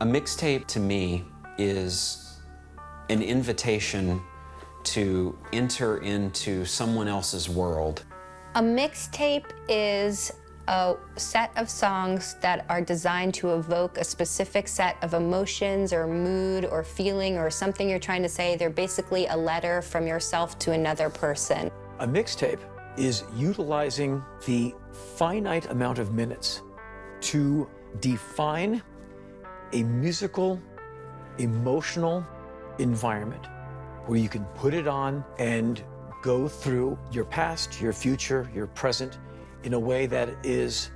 A mixtape to me is an invitation to enter into someone else's world. A mixtape is a set of songs that are designed to evoke a specific set of emotions or mood or feeling or something you're trying to say. They're basically a letter from yourself to another person. A mixtape is utilizing the finite amount of minutes to define a musical, emotional environment where you can put it on and go through your past, your future, your present in a way that is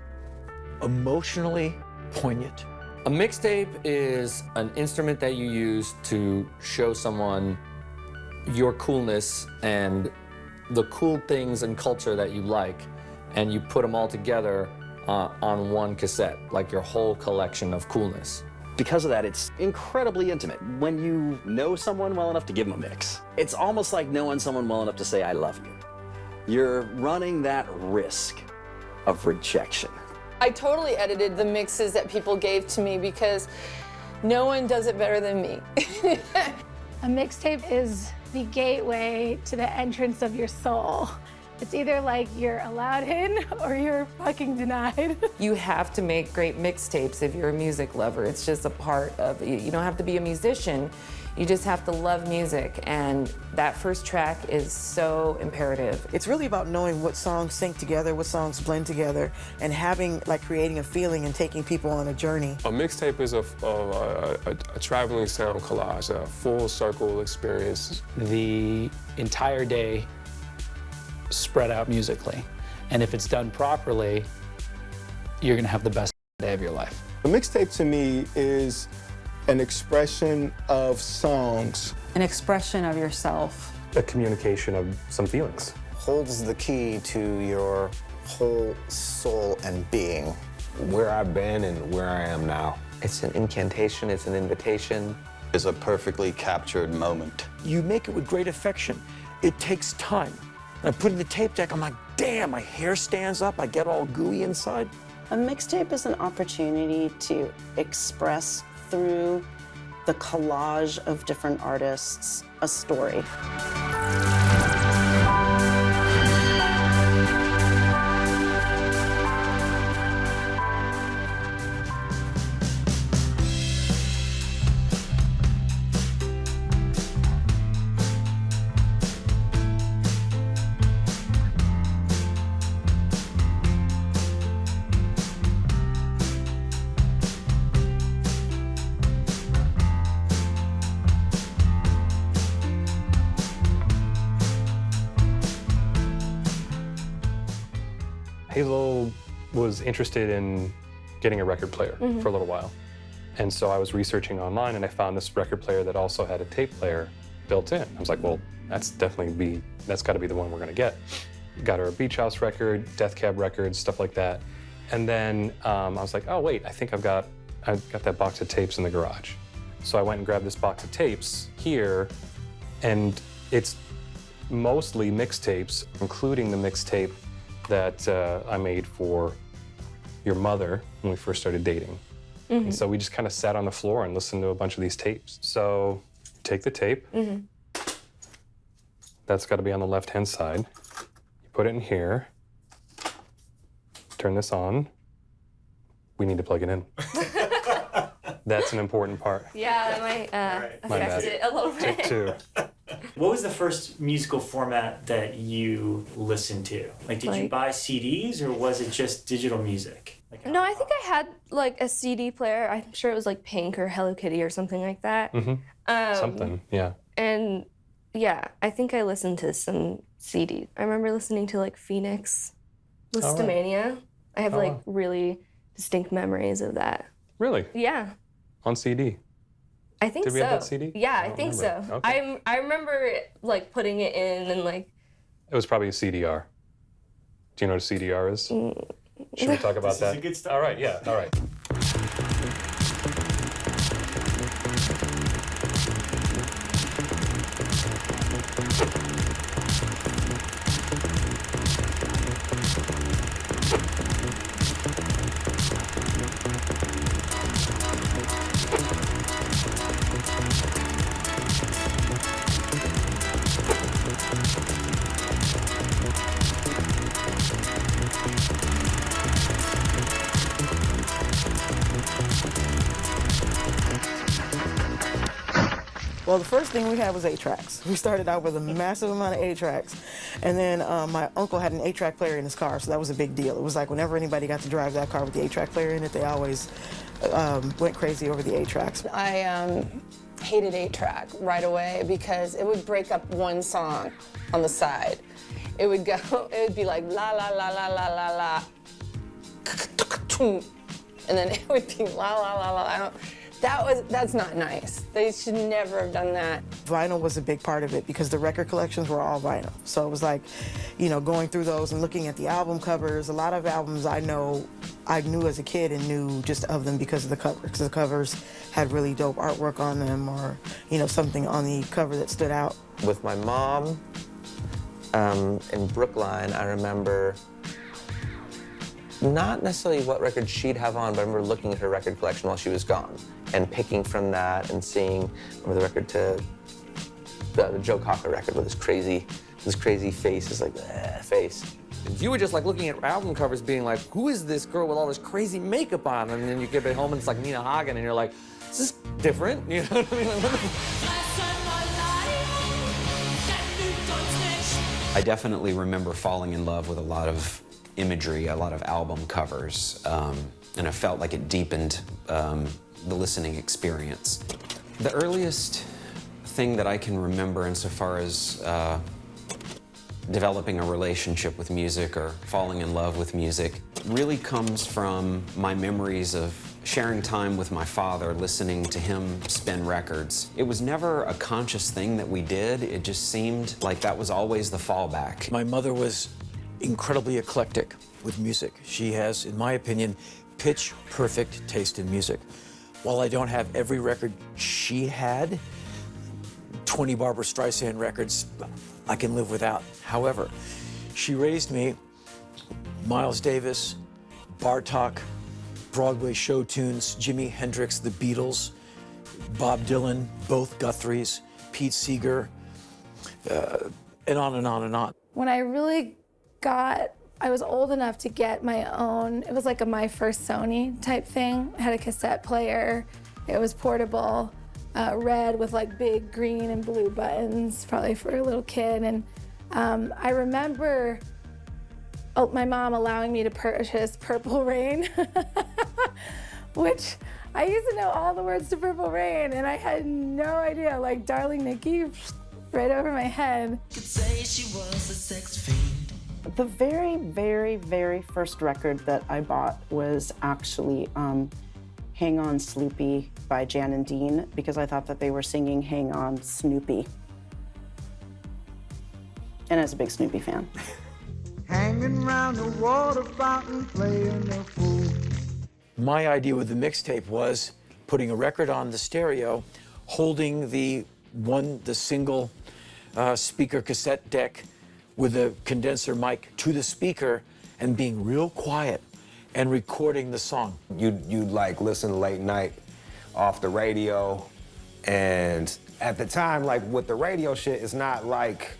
emotionally poignant. A mixtape is an instrument that you use to show someone your coolness and the cool things and culture that you like, and you put them all together on one cassette, like your whole collection of coolness. Because of that, it's incredibly intimate. When you know someone well enough to give them a mix, it's almost like knowing someone well enough to say, I love you. You're running that risk of rejection. I totally edited the mixes that people gave to me because no one does it better than me. A mixtape is the gateway to the entrance of your soul. It's either like you're allowed in or you're fucking denied. You have to make great mixtapes if you're a music lover. It's just a part of it. You don't have to be a musician. You just have to love music, and that first track is so imperative. It's really about knowing what songs sync together, what songs blend together, and creating a feeling and taking people on a journey. A mixtape is a traveling sound collage, a full circle experience. The entire day spread out musically, and if it's done properly, you're gonna have the best day of your life. A mixtape to me is an expression of songs. An expression of yourself. A communication of some feelings. Holds the key to your whole soul and being. Where I've been and where I am now. It's an incantation, it's an invitation. It's a perfectly captured moment. You make it with great affection. It takes time. And I put it in the tape deck, I'm like, damn, my hair stands up, I get all gooey inside. A mixtape is an opportunity to express through the collage of different artists a story. Halo was interested in getting a record player for a little while. And so I was researching online and I found this record player that also had a tape player built in. I was like, well, that's gotta be the one we're gonna get. Got her a Beach House record, Death Cab records, stuff like that. And then I was like, oh wait, I think I've got that box of tapes in the garage. So I went and grabbed this box of tapes here, and it's mostly mixtapes, including the mixtape that I made for your mother when we first started dating. And so we just kind of sat on the floor and listened to a bunch of these tapes. So you take the tape, that's got to be on the left-hand side. You put it in here, turn this on. We need to plug it in. That's an important part. Yeah, that might affect it a little bit. Take two. What was the first musical format that you listened to? Like, did you buy CDs or was it just digital music? No, I think I had like a CD player. I'm sure it was like Pink or Hello Kitty or something like that. Something, yeah. And yeah, I think I listened to some CDs. I remember listening to like Phoenix, Listomania. I have really distinct memories of that. Really? Yeah. On CD? I think so. Did we have that CD? Yeah, I think so. Okay. I remember like putting it in and like. It was probably a CDR. Do you know what a CDR is? Should we talk about that? This is a good start. All right, yeah, all right. Well, the first thing we had was 8 tracks. We started out with a massive amount of 8 tracks. And then my uncle had an 8-track player in his car, so that was a big deal. It was like whenever anybody got to drive that car with the 8-track player in it, they always went crazy over the 8 tracks. I hated 8-track right away because it would break up one song on the side. It would go, it would be like la la la la la la la, and then it would be la la la la. That's not nice. They should never have done that. Vinyl was a big part of it because the record collections were all vinyl. So it was like, you know, going through those and looking at the album covers. A lot of albums I knew as a kid and knew just of them because of the covers. Because the covers had really dope artwork on them, or, you know, something on the cover that stood out. With my mom in Brookline, I remember not necessarily what record she'd have on, but I remember looking at her record collection while she was gone and picking from that and seeing the record to the Joe Cocker record with his crazy face, his like face. You were just like looking at album covers being like, who is this girl with all this crazy makeup on? And then you get it home and it's like Nina Hagen and you're like, this is different, you know what I mean? I definitely remember falling in love with a lot of imagery, a lot of album covers, and I felt like it deepened the listening experience. The earliest thing that I can remember insofar as developing a relationship with music or falling in love with music really comes from my memories of sharing time with my father, listening to him spin records. It was never a conscious thing that we did. It just seemed like that was always the fallback. My mother was incredibly eclectic with music. She has, in my opinion, pitch-perfect taste in music. While I don't have every record she had, 20 Barbra Streisand records, I can live without. However, she raised me Miles Davis, Bartok, Broadway show tunes, Jimi Hendrix, the Beatles, Bob Dylan, both Guthries, Pete Seeger, and on and on and on. When I really I was old enough to get my own, it was like my first Sony type thing. It had a cassette player, it was portable, red with like big green and blue buttons, probably for a little kid. And I remember my mom allowing me to purchase Purple Rain, which I used to know all the words to Purple Rain, and I had no idea, like Darling Nikki, right over my head. Could say she was a sex fiend. The very, very, very first record that I bought was actually Hang On Sloopy by Jan and Dean, because I thought that they were singing Hang On Snoopy. And I was a big Snoopy fan. Hanging round the water fountain, playing the fool. My idea with the mixtape was putting a record on the stereo, holding the single speaker cassette deck with a condenser mic to the speaker and being real quiet and recording the song. You'd like listen late night off the radio, and at the time, like with the radio shit, it's not like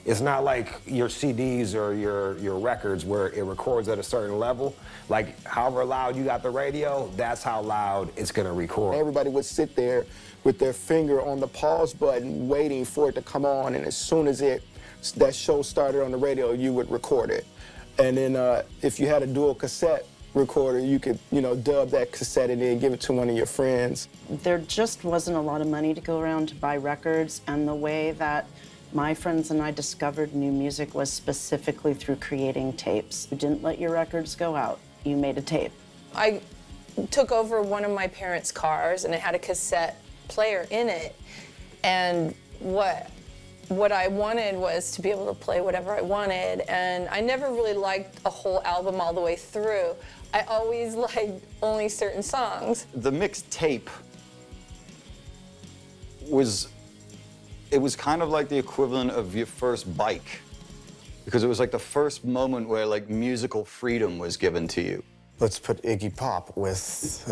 your CDs or your records where it records at a certain level. Like however loud you got the radio, that's how loud it's gonna record. Everybody would sit there with their finger on the pause button waiting for it to come on, and as soon as that show started on the radio, you would record it. And then if you had a dual cassette recorder, you could, dub that cassette and then give it to one of your friends. There just wasn't a lot of money to go around to buy records, and the way that my friends and I discovered new music was specifically through creating tapes. You didn't let your records go out, you made a tape. I took over one of my parents' cars and it had a cassette player in it, and what I wanted was to be able to play whatever I wanted, and I never really liked a whole album all the way through. I always liked only certain songs. The mixtape was kind of like the equivalent of your first bike, because it was like the first moment where like musical freedom was given to you. Let's put Iggy Pop with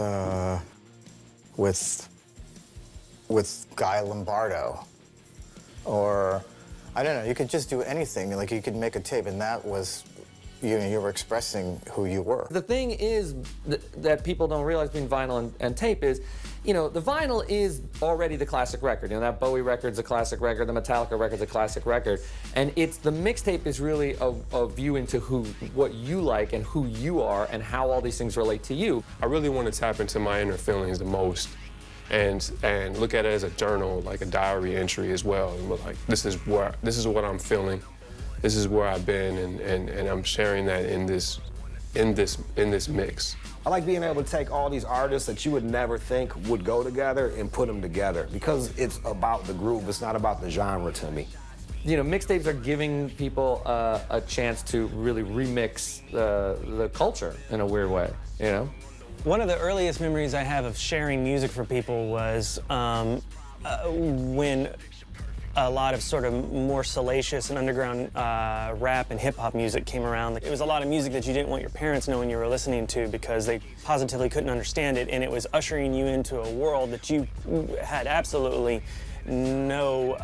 Guy Lombardo. Or, I don't know, you could just do anything. Like, you could make a tape, and that was you were expressing who you were. The thing is that people don't realize between vinyl and tape is, you know, the vinyl is already the classic record. You know, that Bowie record's a classic record, the Metallica record's a classic record. And it's the mixtape is really a view into what you like and who you are and how all these things relate to you. I really want to tap into my inner feelings the most and look at it as a journal, like a diary entry as well. And like, this is what I'm feeling. This is where I've been, and I'm sharing that in this mix. I like being able to take all these artists that you would never think would go together and put them together because it's about the groove, it's not about the genre to me. You know, mixtapes are giving people a chance to really remix the culture in a weird way, you know? One of the earliest memories I have of sharing music for people was when a lot of sort of more salacious and underground rap and hip-hop music came around. It was a lot of music that you didn't want your parents knowing you were listening to because they positively couldn't understand it, and it was ushering you into a world that you had absolutely no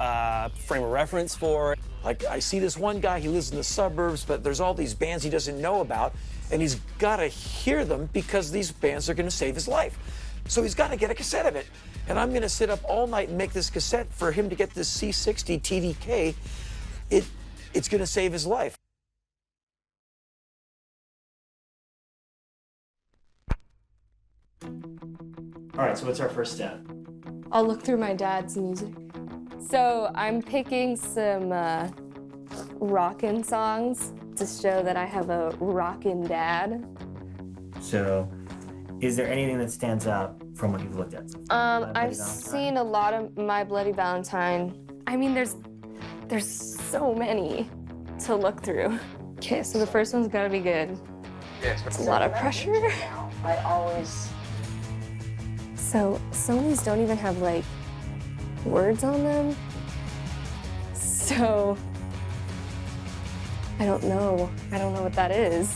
frame of reference for. Like, I see this one guy, he lives in the suburbs, but there's all these bands he doesn't know about, and he's gotta hear them because these bands are gonna save his life. So he's gotta get a cassette of it. And I'm gonna sit up all night and make this cassette for him to get this C60 TDK. It's gonna save his life. All right, so what's our first step? I'll look through my dad's music. So I'm picking some rockin' songs to show that I have a rockin' dad. So, is there anything that stands out from what you've looked at? I've seen a lot of My Bloody Valentine. I mean, there's so many to look through. Okay, so the first one's gotta be good. It's a lot of pressure. I always... So some of these don't even have like words on them. So I don't know what that is.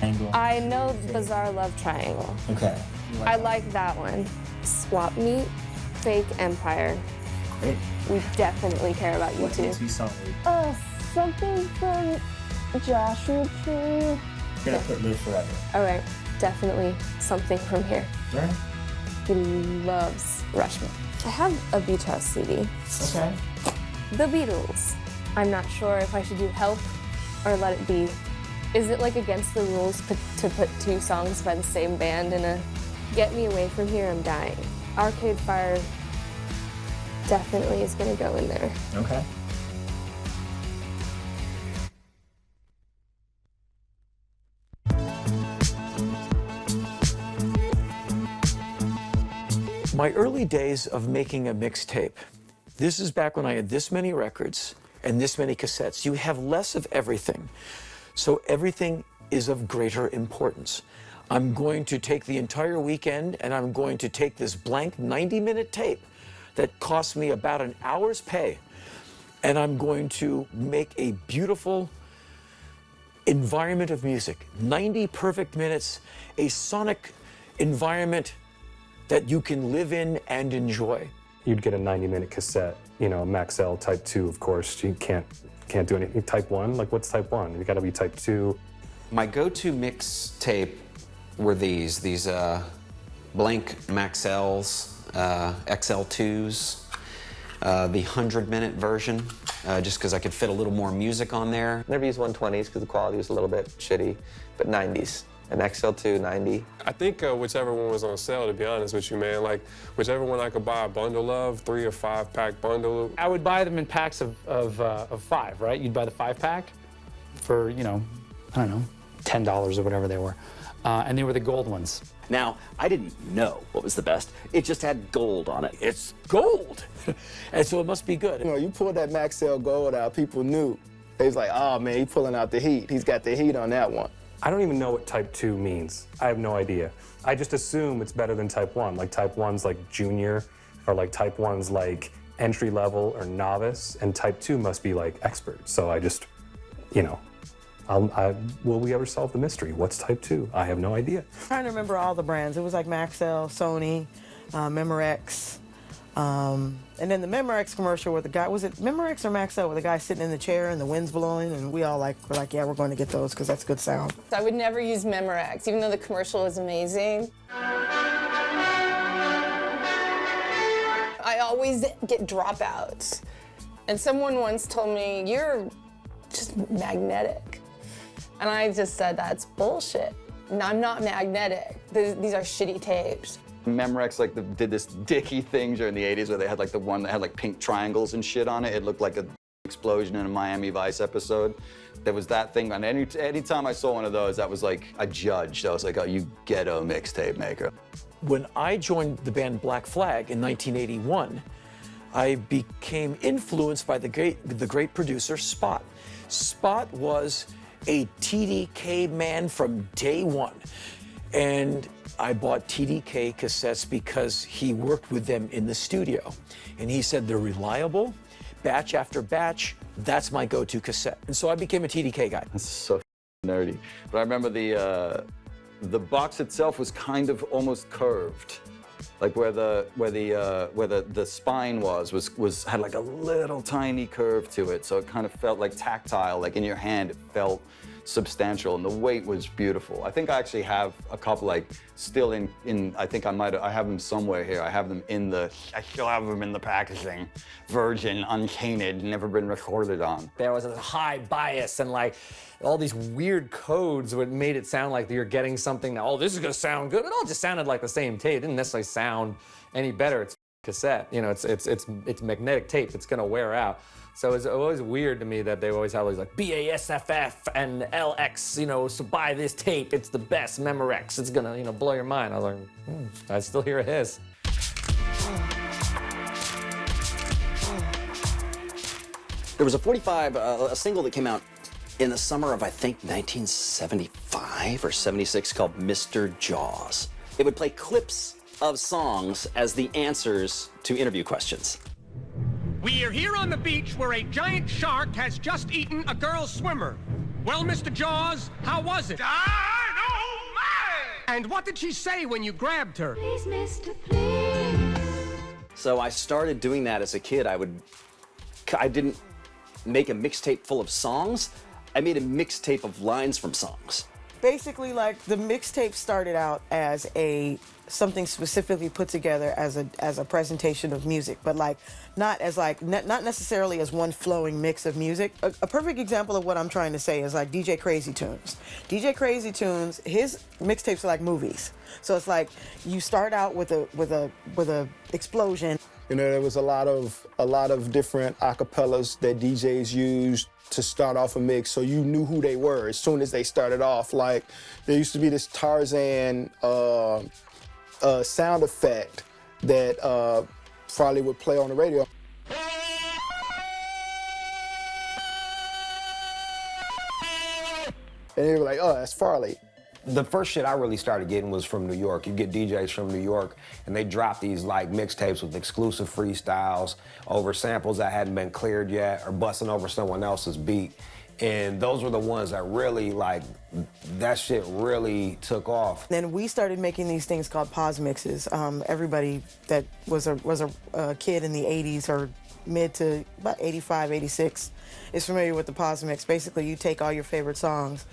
Angle. I know Bizarre Love Triangle. Okay. I like that one. Swap Meet, Fake Empire. Great. We definitely care about you too. Something from Joshua Tree. You're gonna put Live Forever. All right, definitely something from here. Right. He loves Rushmore. I have a Beach House CD. Okay. The Beatles. I'm not sure if I should do Help or Let It Be. Is it like against the rules to put two songs by the same band in a Get Me Away From Here, I'm Dying? Arcade Fire definitely is gonna go in there. Okay. My early days of making a mixtape, this is back when I had this many records and this many cassettes. You have less of everything, so everything is of greater importance. I'm going to take the entire weekend and I'm going to take this blank 90-minute tape that cost me about an hour's pay, and I'm going to make a beautiful environment of music, 90 perfect minutes, a sonic environment that you can live in and enjoy. You'd get a 90-minute cassette, you know, Max L Type 2, of course. You can't do anything. Type 1, like what's Type 1? You gotta be Type 2. My go-to mixtape were these blank Max L's, XL2s, the 100-minute version, just because I could fit a little more music on there. Never used 120s because the quality was a little bit shitty, but 90s. An XL2 90. I think whichever one was on sale, to be honest with you, man. Like, whichever one I could buy a bundle of, 3 or 5 pack bundle. I would buy them in packs of 5, right? You'd buy the 5-pack for, you know, I don't know, $10 or whatever they were. And they were the gold ones. Now, I didn't know what was the best. It just had gold on it. It's gold! And so it must be good. You know, you pulled that Max L Gold out, people knew. They was like, oh man, he's pulling out the heat. He's got the heat on that one. I don't even know what Type 2 means. I have no idea. I just assume it's better than Type 1. Like Type 1's like junior, or like Type 1's like entry level or novice, and Type 2 must be like expert. So I just, you know, will we ever solve the mystery? What's Type 2? I have no idea. I'm trying to remember all the brands. It was like Maxell, Sony, Memorex, And then the Memorex commercial where the guy, was it Memorex or Maxell, where the guy sitting in the chair and the wind's blowing, and we all were like, yeah, we're going to get those because that's good sound. I would never use Memorex, even though the commercial is amazing. I always get dropouts. And someone once told me, you're just magnetic. And I just said, that's bullshit. And I'm not magnetic. These are shitty tapes. Memorex did this dicky thing during the 80s where they had the one that had pink triangles and shit on it. It looked like an explosion in a Miami Vice episode. There was that thing, and anytime I saw one of those, that was like a judge. I was like, oh, you ghetto mixtape maker. When I joined the band Black Flag in 1981, I became influenced by the great producer Spot. Spot was a TDK man from day one. And I bought TDK cassettes because he worked with them in the studio. And he said, they're reliable, batch after batch, that's my go-to cassette. And so I became a TDK guy. That's so nerdy. But I remember the box itself was kind of almost curved. Like where the spine had like a little tiny curve to it. So it kind of felt like tactile, like in your hand, it felt substantial, and the weight was beautiful. I think I actually have a couple still in I think I have them somewhere here. I still have them in the packaging. Virgin, untainted, never been recorded on. There was a high bias and all these weird codes that made it sound like you're getting something that, oh, this is gonna sound good. It all just sounded like the same tape. It didn't necessarily sound any better. It's cassette, it's magnetic tape. It's gonna wear out. So it's always weird to me that they always have these BASFF and LX, so buy this tape, it's the best, Memorex, it's gonna, blow your mind. I was like, I still hear a hiss. There was a 45, a single that came out in the summer of, I think, 1975 or 76 called Mr. Jaws. It would play clips of songs as the answers to interview questions. We are here on the beach where a giant shark has just eaten a girl swimmer. Well, Mr. Jaws, how was it? Dynamite! And what did she say when you grabbed her? Please, Mr. Please. So I started doing that as a kid. I didn't make a mixtape full of songs. I made a mixtape of lines from songs. Basically, the mixtape started out as something specifically put together as a presentation of music, but not necessarily as one flowing mix of music. A perfect example of what I'm trying to say is DJ Crazy Tunes. DJ Crazy Tunes, his mixtapes are like movies. So it's you start out with a explosion. There was a lot of different acapellas that DJs used to start off a mix, so you knew who they were as soon as they started off. There used to be this Tarzan sound effect that Farley would play on the radio. And they were like, oh, that's Farley. The first shit I really started getting was from New York. You get DJs from New York, and they drop these mixtapes with exclusive freestyles over samples that hadn't been cleared yet, or busting over someone else's beat. And those were the ones that really, that shit really took off. Then we started making these things called pause mixes. Everybody that was a kid in the 80s or mid to about 85, 86 is familiar with the pause mix. Basically, you take all your favorite songs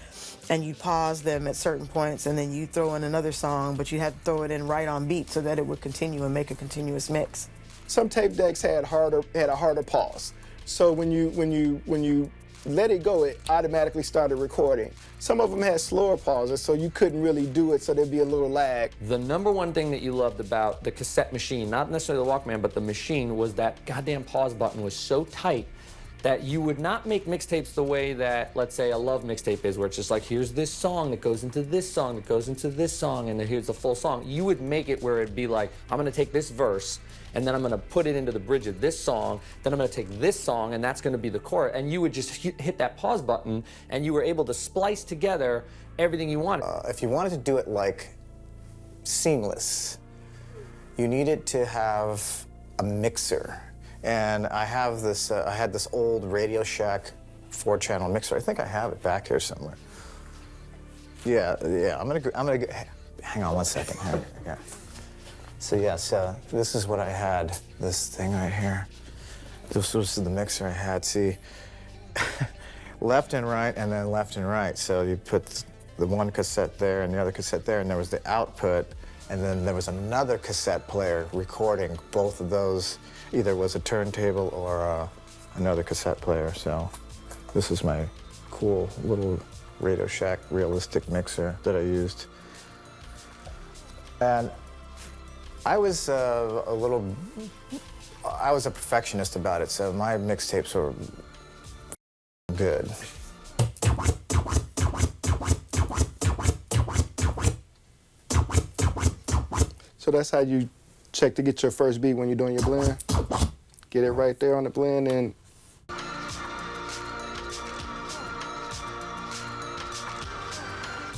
and you pause them at certain points, and then you throw in another song, but you had to throw it in right on beat so that it would continue and make a continuous mix. Some tape decks had a harder pause. So when you let it go, it automatically started recording. Some of them had slower pauses, so you couldn't really do it, so there'd be a little lag. The number one thing that you loved about the cassette machine, not necessarily the Walkman, but the machine, was that goddamn pause button was so tight that you would not make mixtapes the way that, let's say, a love mixtape is, where it's just here's this song that goes into this song that goes into this song, and then here's the full song. You would make it where it'd be I'm gonna take this verse, and then I'm gonna put it into the bridge of this song, then I'm gonna take this song, and that's gonna be the chorus, and you would just hit that pause button, and you were able to splice together everything you wanted. If you wanted to do it seamless, you needed to have a mixer. And I have this, I had this old Radio Shack 4-channel mixer. I think I have it back here somewhere. Yeah, I'm gonna hang on one second. So yes, this is what I had, this thing right here. This was the mixer I had. See, left and right, and then left and right. So you put the one cassette there and the other cassette there, and there was the output, and then there was another cassette player recording both of those. Either was a turntable or another cassette player. So this is my cool little Radio Shack realistic mixer that I used. And I was I was a perfectionist about it, so my mixtapes were good. So that's how you check to get your first beat when you're doing your blend? Get it right there on the blend and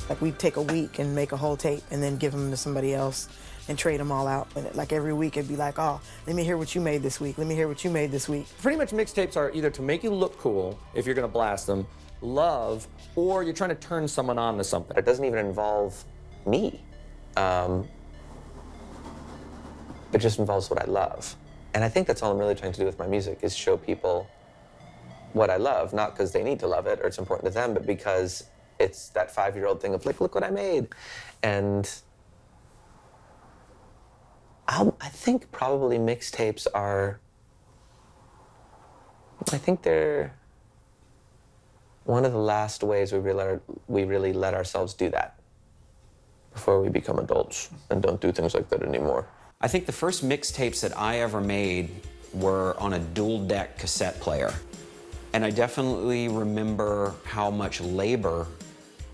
like we'd take a week and make a whole tape and then give them to somebody else and trade them all out. And like every week it'd be like, oh, let me hear what you made this week. Let me hear what you made this week. Pretty much mixtapes are either to make you look cool, if you're gonna blast them, love, or you're trying to turn someone on to something. It doesn't even involve me. It just involves what I love. And I think that's all I'm really trying to do with my music, is show people what I love, not because they need to love it or it's important to them, but because it's that 5-year-old thing of like, look what I made. And I think probably mixtapes are, I think they're one of the last ways we really let ourselves do that before we become adults and don't do things like that anymore. I think the first mixtapes that I ever made were on a dual-deck cassette player. And I definitely remember how much labor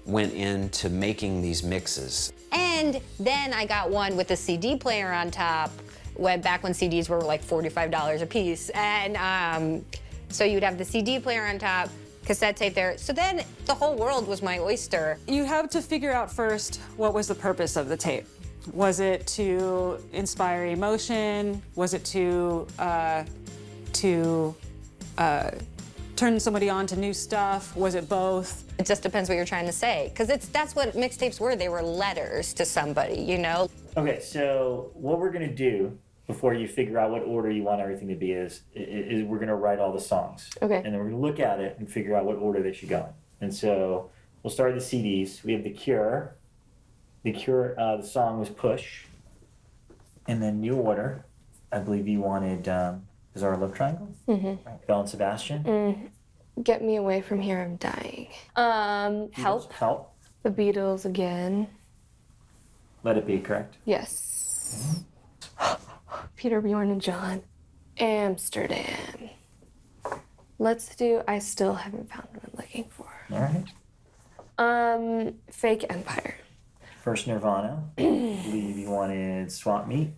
went into making these mixes. And then I got one with a CD player on top, back when CDs were like $45 a piece. And so you'd have the CD player on top, cassette tape there. So then the whole world was my oyster. You have to figure out first what was the purpose of the tape. Was it to inspire emotion? Was it to turn somebody on to new stuff? Was it both? It just depends what you're trying to say. Because that's what mixtapes were. They were letters to somebody, you know? Okay, so what we're gonna do before you figure out what order you want everything to be is we're gonna write all the songs. Okay. And then we're gonna look at it and figure out what order they should go in. And so we'll start with the CDs. We have The Cure. The Cure, the song was Push. And then New Order, I believe you wanted Bizarre Love Triangle? Mm-hmm. Right. Belle and Sebastian? Get me away from here, I'm dying. Help. Help. The Beatles again. Let It Be, correct? Yes. Peter, Bjorn, and John. Amsterdam. Let's do I Still Haven't Found What I'm Looking For. All right. Fake Empire. First Nirvana. I believe you wanted Swap Meet.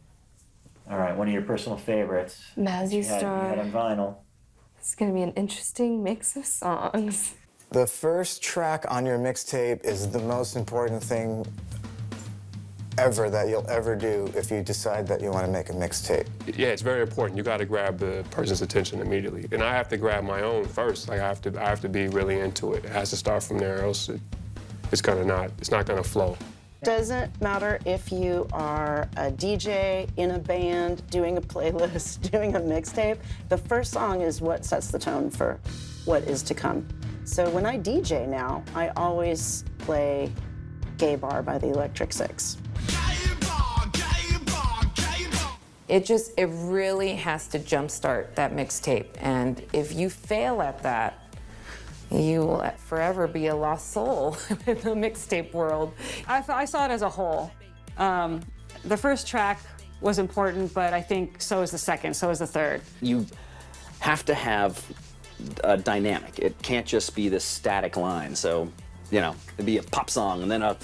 All right, one of your personal favorites. Mazzy Star. You had on vinyl. It's gonna be an interesting mix of songs. The first track on your mixtape is the most important thing ever that you'll ever do if you decide that you want to make a mixtape. Yeah, it's very important. You got to grab the person's attention immediately, and I have to grab my own first. Like I have to be really into it. It has to start from there, else it's not gonna flow. Doesn't matter if you are a DJ, in a band, doing a playlist, doing a mixtape. The first song is what sets the tone for what is to come. So when I DJ now, I always play Gay Bar by the Electric Six. It really has to jumpstart that mixtape. And if you fail at that, you will forever be a lost soul in the mixtape world. I saw it as a whole. The first track was important, but I think so is the second, so is the third. You have to have a dynamic. It can't just be this static line. So, you know, it'd be a pop song and then a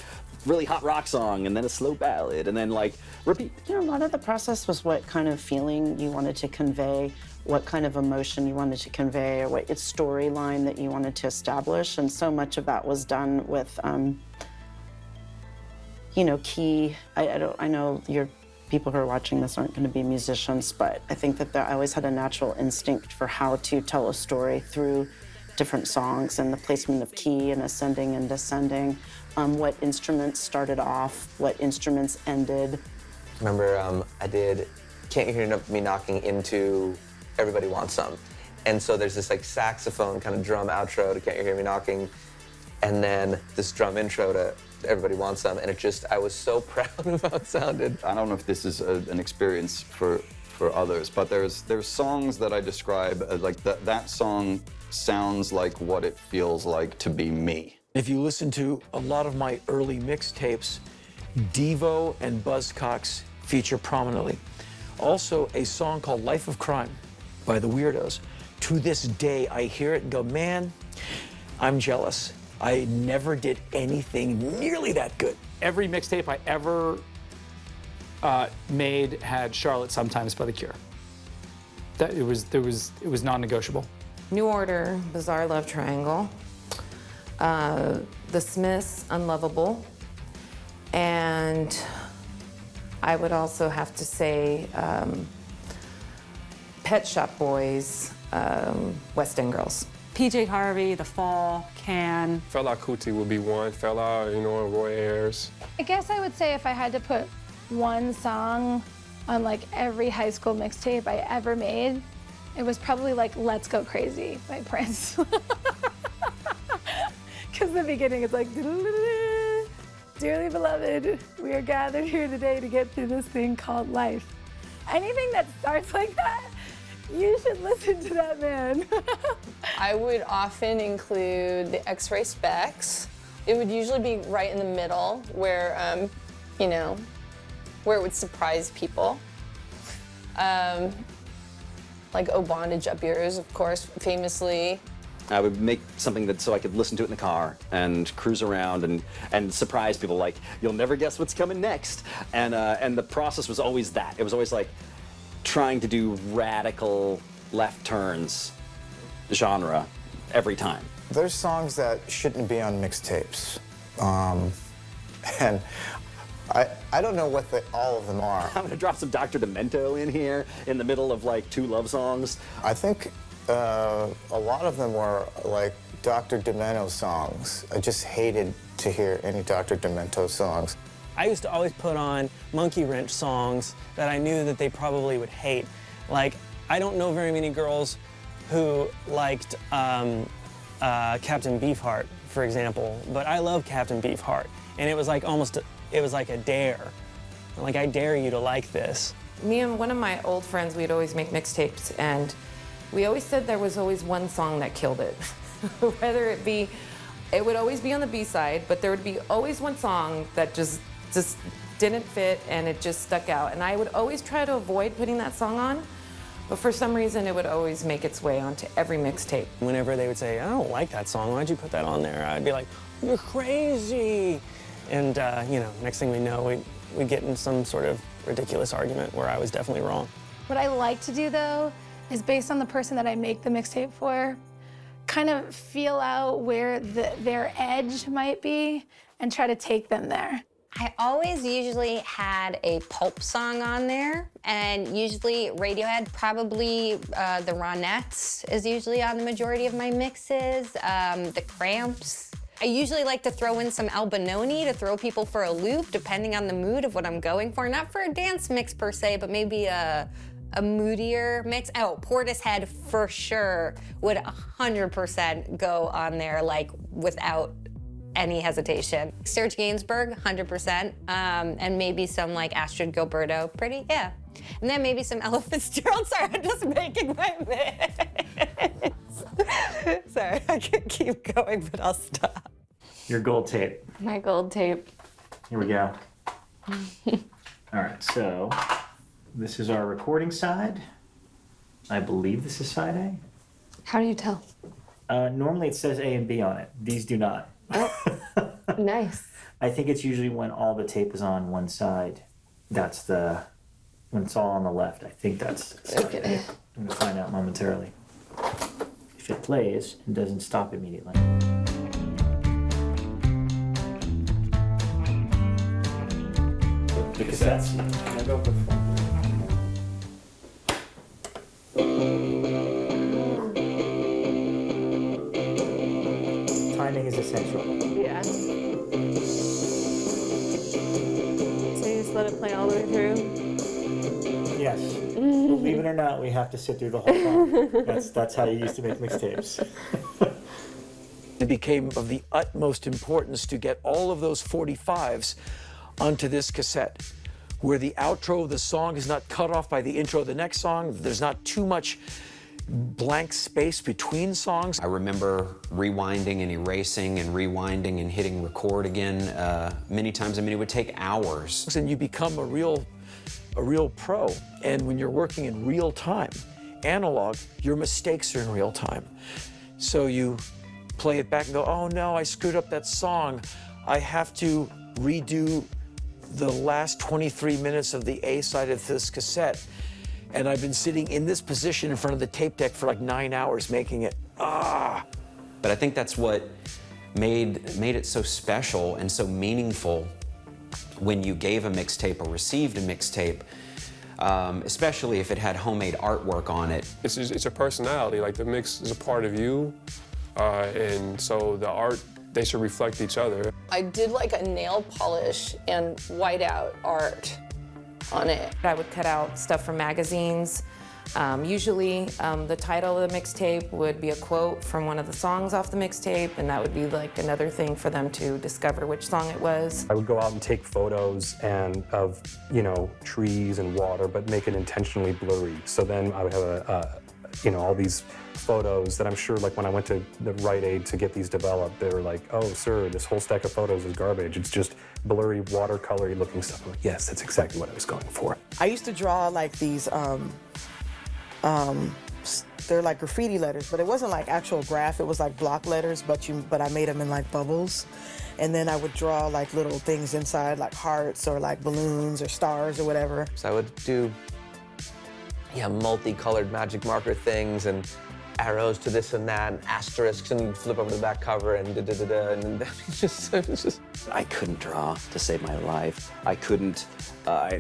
really hot rock song and then a slow ballad and then like repeat. You know, a lot of the process was what kind of feeling you wanted to convey, what kind of emotion you wanted to convey, or what storyline that you wanted to establish. And so much of that was done with, you know, key. I know your people who are watching this aren't going to be musicians, but I think that I always had a natural instinct for how to tell a story through different songs and the placement of key and ascending and descending, what instruments started off, what instruments ended. Remember, I did Can't You Hear Me Knocking into Everybody Wants Some. And so there's this like saxophone kind of drum outro to Can't You Hear Me Knocking, and then this drum intro to Everybody Wants Some, and it just, I was so proud of how it sounded. I don't know if this is an experience for others, but there's songs that I describe like that song sounds like what it feels like to be me. If you listen to a lot of my early mixtapes, Devo and Buzzcocks feature prominently. Also, a song called Life of Crime by the Weirdos. To this day, I hear it and go, man, I'm jealous. I never did anything nearly that good. Every mixtape I ever made had Charlotte Sometimes by The Cure. It was non-negotiable. New Order, Bizarre Love Triangle. The Smiths, Unlovable. And I would also have to say Pet Shop Boys, West End Girls. PJ Harvey, The Fall, Can. Fela Kuti would be one. Fela, Roy Ayers. I guess I would say if I had to put one song on like every high school mixtape I ever made, it was probably like Let's Go Crazy by Prince. Because the beginning is like, dearly beloved, we are gathered here today to get through this thing called life. Anything that starts like that, you should listen to that man. I would often include the X-Ray Specs. It would usually be right in the middle where, where it would surprise people. Like Oh Bondage Up Yours, of course, famously. I would make something that so I could listen to it in the car and cruise around and surprise people, like, you'll never guess what's coming next. And the process was always that. It was always like trying to do radical left turns genre every time. There's songs that shouldn't be on mixtapes. And I don't know what all of them are. I'm gonna drop some Dr. Demento in here in the middle of like two love songs. I think a lot of them were like Dr. Demento songs. I just hated to hear any Dr. Demento songs. I used to always put on Monkey Wrench songs that I knew that they probably would hate. Like, I don't know very many girls who liked Captain Beefheart, for example, but I love Captain Beefheart. And it was like it was like a dare. Like, I dare you to like this. Me and one of my old friends, we'd always make mixtapes, and we always said there was always one song that killed it. Whether it would always be on the B-side, but there would be always one song that just didn't fit and it just stuck out. And I would always try to avoid putting that song on, but for some reason it would always make its way onto every mixtape. Whenever they would say, I don't like that song, why'd you put that on there? I'd be like, you're crazy. And, next thing we know, we get in some sort of ridiculous argument where I was definitely wrong. What I like to do, though, is based on the person that I make the mixtape for, kind of feel out where their edge might be and try to take them there. I always usually had a pulp song on there, and usually Radiohead, probably the Ronettes is usually on the majority of my mixes, the Cramps. I usually like to throw in some Albinoni to throw people for a loop, depending on the mood of what I'm going for. Not for a dance mix per se, but maybe a moodier mix. Oh, Portishead for sure would 100% go on there, like without any hesitation. Serge Gainsbourg, 100%, and maybe some like Astrid Gilberto, yeah. And then maybe some Ella Fitzgerald. Sorry, I'm just making my mix. Sorry, I could keep going, but I'll stop. Your gold tape. My gold tape. Here we go. All right, so this is our recording side. I believe this is side A. How do you tell? Normally it says A and B on it. These do not. Nice. I think it's usually when all the tape is on one side. That's when it's all on the left. I think that's side A. I'm gonna find out momentarily. If it plays and doesn't stop immediately. The cassettes. I'm gonna go for the front. Timing is essential. Yeah. So you just let it play all the way through? Yes. Believe it or not, we have to sit through the whole song. That's how you used to make mixtapes. It became of the utmost importance to get all of those 45s onto this cassette, where the outro of the song is not cut off by the intro of the next song. There's not too much blank space between songs. I remember rewinding and erasing and rewinding and hitting record again many times. I mean, it would take hours. And you become a real pro. And when you're working in real time, analog, your mistakes are in real time. So you play it back and go, oh no, I screwed up that song. I have to redo the last 23 minutes of the A side of this cassette. And I've been sitting in this position in front of the tape deck for like 9 hours making it. But I think that's what made it so special and so meaningful when you gave a mixtape or received a mixtape, especially if it had homemade artwork on it. It's a personality, like the mix is a part of you, and so the art, they should reflect each other. I did like a nail polish and whiteout art on it. I would cut out stuff from magazines. Usually the title of the mixtape would be a quote from one of the songs off the mixtape, and that would be like another thing for them to discover which song it was. I would go out and take photos of, trees and water, but make it intentionally blurry. So then I would have all these photos that I'm sure, like when I went to the Rite Aid to get these developed, they were like, oh, sir, this whole stack of photos is garbage. It's just blurry, watercolory looking stuff. I'm like, yes, that's exactly what I was going for. I used to draw like these, they're like graffiti letters, but it wasn't like actual graph. It was like block letters, but I made them in like bubbles. And then I would draw like little things inside, like hearts or like balloons or stars or whatever. So I would do, multicolored magic marker things and arrows to this and that, and asterisks, and you'd flip over the back cover and da-da-da-da, and it's just... I couldn't draw to save my life. I couldn't,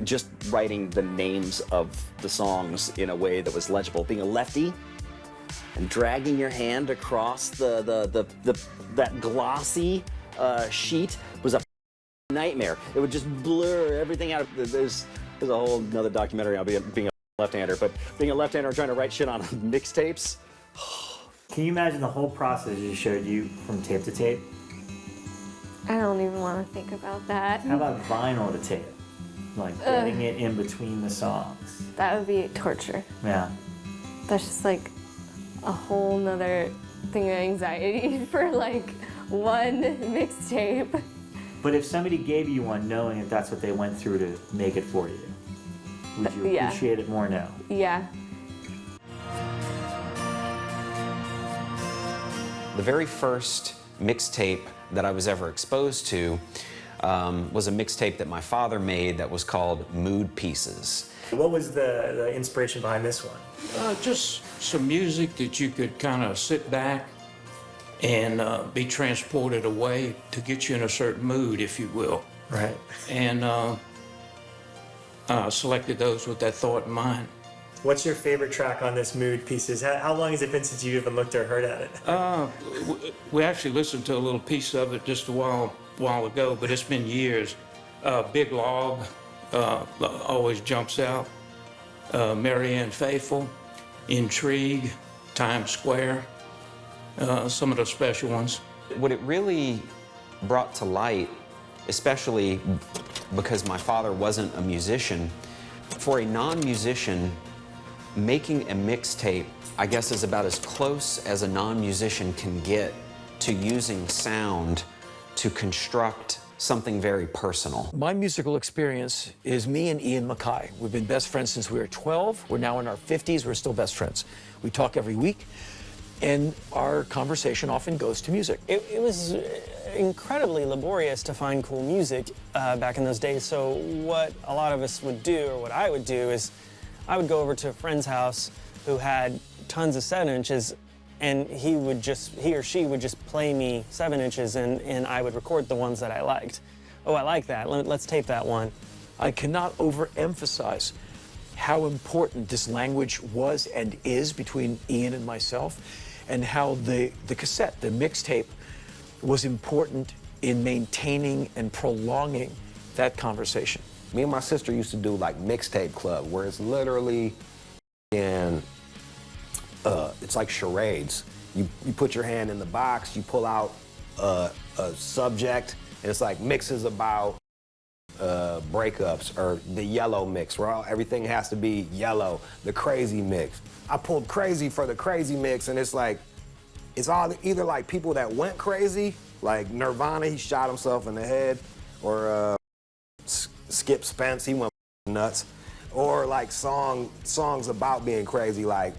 just writing the names of the songs in a way that was legible. Being a lefty and dragging your hand across that glossy sheet was a nightmare. It would just blur everything out. There's a whole another documentary on being a left-hander, but being a left-hander trying to write shit on mixtapes. Can you imagine the whole process you showed you from tape to tape? I don't even want to think about that. How about vinyl to tape? Like getting it in between the songs. That would be torture. Yeah. That's just like a whole nother thing of anxiety for like one mixtape. But if somebody gave you one knowing that that's what they went through to make it for you, would you appreciate it more now? Yeah. The very first mixtape that I was ever exposed to was a mixtape that my father made that was called Mood Pieces. What was the inspiration behind this one? Just some music that you could kind of sit back and be transported away to get you in a certain mood, if you will. Right. And selected those with that thought in mind. What's your favorite track on this Mood Pieces? How long has it been since you even looked or heard at it? We actually listened to a little piece of it just a while ago, but it's been years. Big Log always jumps out. Marianne Faithful, Intrigue, Times Square, some of the special ones. What it really brought to light, especially because my father wasn't a musician, for a non-musician, making a mixtape, I guess, is about as close as a non-musician can get to using sound to construct something very personal. My musical experience is me and Ian MacKaye. We've been best friends since we were 12. We're now in our 50s. We're still best friends. We talk every week, and our conversation often goes to music. It was incredibly laborious to find cool music back in those days. So what a lot of us would do, or what I would do, is I would go over to a friend's house who had tons of 7-inches, and he or she would just play me 7-inches, and I would record the ones that I liked. Oh, I like that. Let's tape that one. I cannot overemphasize how important this language was and is between Ian and myself, and how the cassette, the mixtape, was important in maintaining and prolonging that conversation. Me and my sister used to do like Mixtape Club, where it's literally it's like charades. You put your hand in the box, you pull out a subject, and it's like mixes about breakups, or the yellow mix, where everything has to be yellow, the crazy mix. I pulled crazy for the crazy mix, and it's like, it's all either like people that went crazy, like Nirvana, he shot himself in the head, or Skip Spence, he went nuts, or like songs about being crazy, like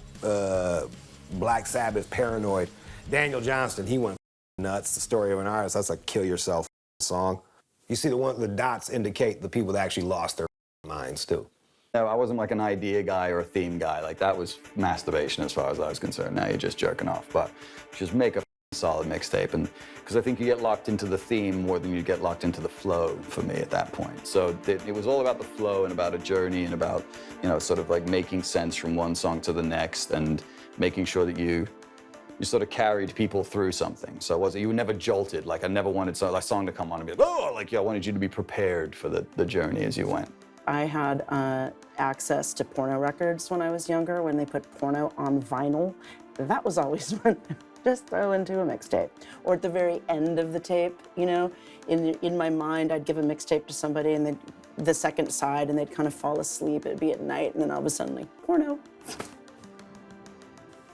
Black Sabbath, Paranoid. Daniel Johnston, he went nuts, The Story of an Artist, that's a kill yourself song. You see the dots indicate the people that actually lost their minds too. No, I wasn't like an idea guy or a theme guy. Like, that was masturbation as far as I was concerned. Now you're just jerking off. But just make a solid mixtape. And because I think you get locked into the theme more than you get locked into the flow for me at that point. So it was all about the flow and about a journey and about, you know, sort of like making sense from one song to the next and making sure that you sort of carried people through something. So you were never jolted. Like, I never wanted a song to come on and be like, oh, like, yeah, I wanted you to be prepared for the journey as you went. I had access to porno records when I was younger, when they put porno on vinyl. That was always fun. Just throw into a mixtape. Or at the very end of the tape, you know, in my mind, I'd give a mixtape to somebody and the second side, and they'd kind of fall asleep. It'd be at night, and then all of a sudden, like, porno.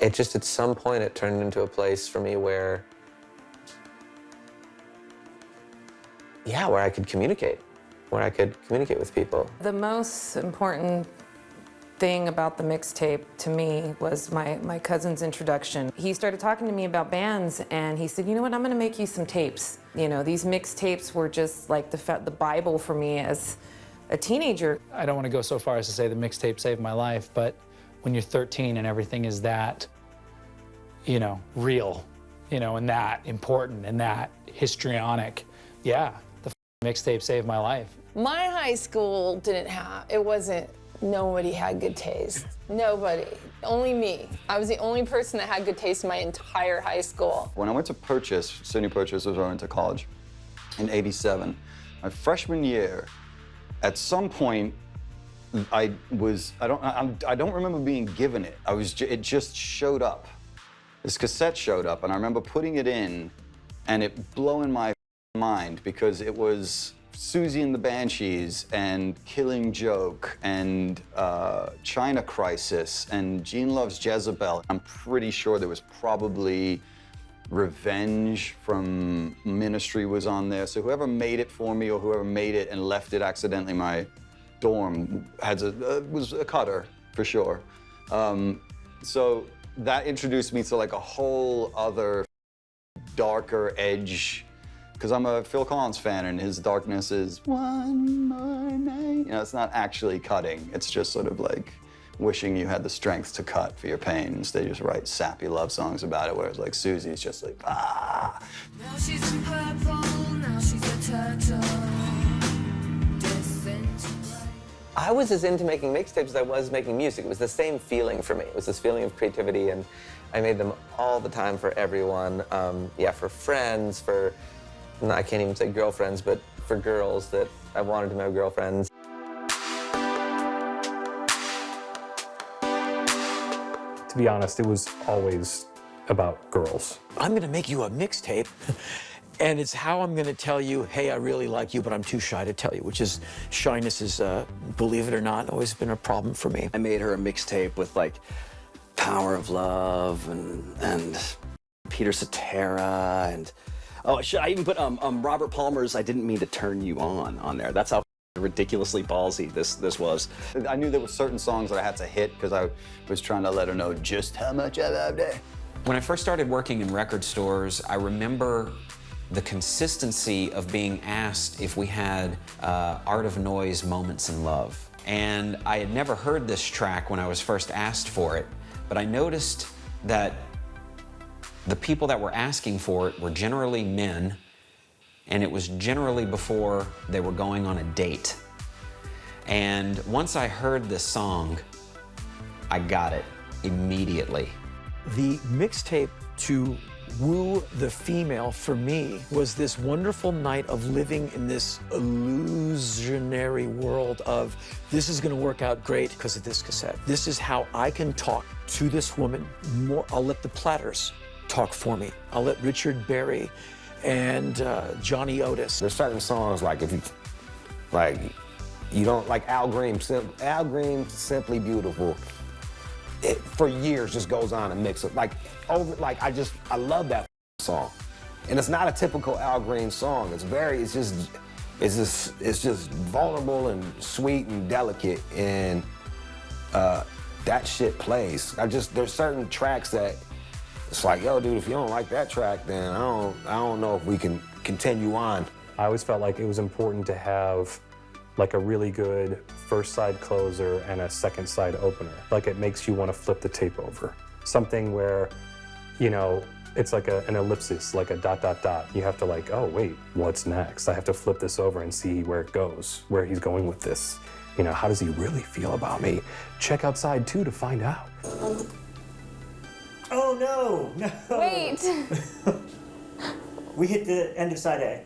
It just, at some point, it turned into a place for me where, yeah, where I could communicate with people. The most important thing about the mixtape to me was my cousin's introduction. He started talking to me about bands, and he said, you know what, I'm gonna make you some tapes. You know, these mixtapes were just like the Bible for me as a teenager. I don't want to go so far as to say the mixtape saved my life, but when you're 13 and everything is that, you know, real, you know, and that important and that histrionic, yeah, the mixtape saved my life. My high school nobody had good taste. Nobody, only me. I was the only person that had good taste in my entire high school. When I went to Purchase, SUNY Purchase was where I went to college in '87, my freshman year, at some point, I don't remember being given it. It just showed up. This cassette showed up, and I remember putting it in and it blowing my mind, because it was Susie and the Banshees and Killing Joke and China Crisis and Gene Loves Jezebel. I'm pretty sure there was probably Revenge from Ministry was on there. So whoever made it for me, or whoever made it and left it accidentally in my dorm was a cutter, for sure. So that introduced me to like a whole other darker edge, because I'm a Phil Collins fan, and his darkness is one more night. You know, it's not actually cutting. It's just sort of like wishing you had the strength to cut for your pain. Instead, you just write sappy love songs about it, whereas like Susie's just like, ah. Now she's in purple, now she's a turtle. I was as into making mixtapes as I was making music. It was the same feeling for me. It was this feeling of creativity, and I made them all the time for everyone. Yeah, for friends, for, I can't even say girlfriends, but for girls that I wanted to be my girlfriends. To be honest, it was always about girls. I'm gonna make you a mixtape, and it's how I'm gonna tell you, hey, I really like you, but I'm too shy to tell you, which is, shyness is, believe it or not, always been a problem for me. I made her a mixtape with like Power of Love and Peter Cetera and, oh, I even put Robert Palmer's I Didn't Mean to Turn You On there. That's how ridiculously ballsy this was. I knew there were certain songs that I had to hit because I was trying to let her know just how much I loved it. When I first started working in record stores, I remember the consistency of being asked if we had Art of Noise Moments in Love. And I had never heard this track when I was first asked for it, but I noticed that the people that were asking for it were generally men, and it was generally before they were going on a date. And once I heard this song, I got it immediately. The mixtape to woo the female for me was this wonderful night of living in this illusionary world of this is going to work out great because of this cassette. This is how I can talk to this woman more. I'll let the Platters talk for me. I'll let Richard Berry and Johnny Otis. There's certain songs like if you, like, you don't like Al Green, Simply Beautiful. It, for years, just goes on and mix it. Like, I love that song. And it's not a typical Al Green song. It's just vulnerable and sweet and delicate. And that shit plays. There's certain tracks that it's like, yo, dude, if you don't like that track, then I don't know if we can continue on. I always felt like it was important to have like a really good first side closer and a second side opener. Like it makes you want to flip the tape over. Something where, you know, it's like an ellipsis, like a dot, dot, dot. You have to like, oh wait, what's next? I have to flip this over and see where it goes, where he's going with this. You know, how does he really feel about me? Check out side 2 to find out. Oh no, no. Wait. We hit the end of side A.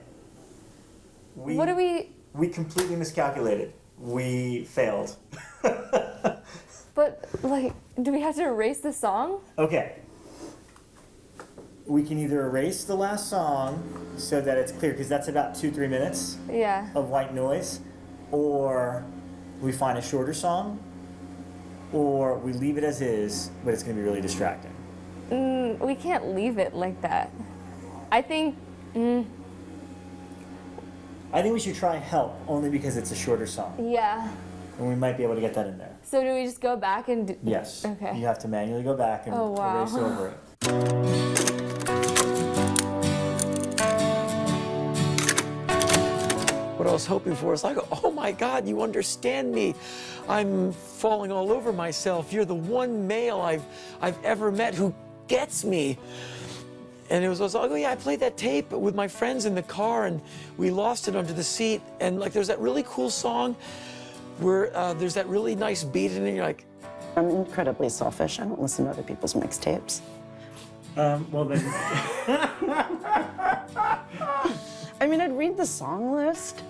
What do we? We completely miscalculated. We failed. But like, do we have to erase the song? Okay. We can either erase the last song so that it's clear, because that's about 2-3 minutes Yeah. of white noise, or we find a shorter song, or we leave it as is, but it's going to be really distracting. We can't leave it like that. I think. I think we should try Help, only because it's a shorter song, Yeah. and we might be able to get that in there. So do we just go back and? Yes. Okay. You have to manually go back and Oh, wow. erase over it. What I was hoping for is like, oh my God, you understand me. I'm falling all over myself. You're the one male I've ever met who gets me. And it was like, oh yeah, I played that tape with my friends in the car and we lost it under the seat. And like, there's that really cool song where there's that really nice beat in it and you're like. I'm incredibly selfish. I don't listen to other people's mixtapes. Well then. I mean, I'd read the song list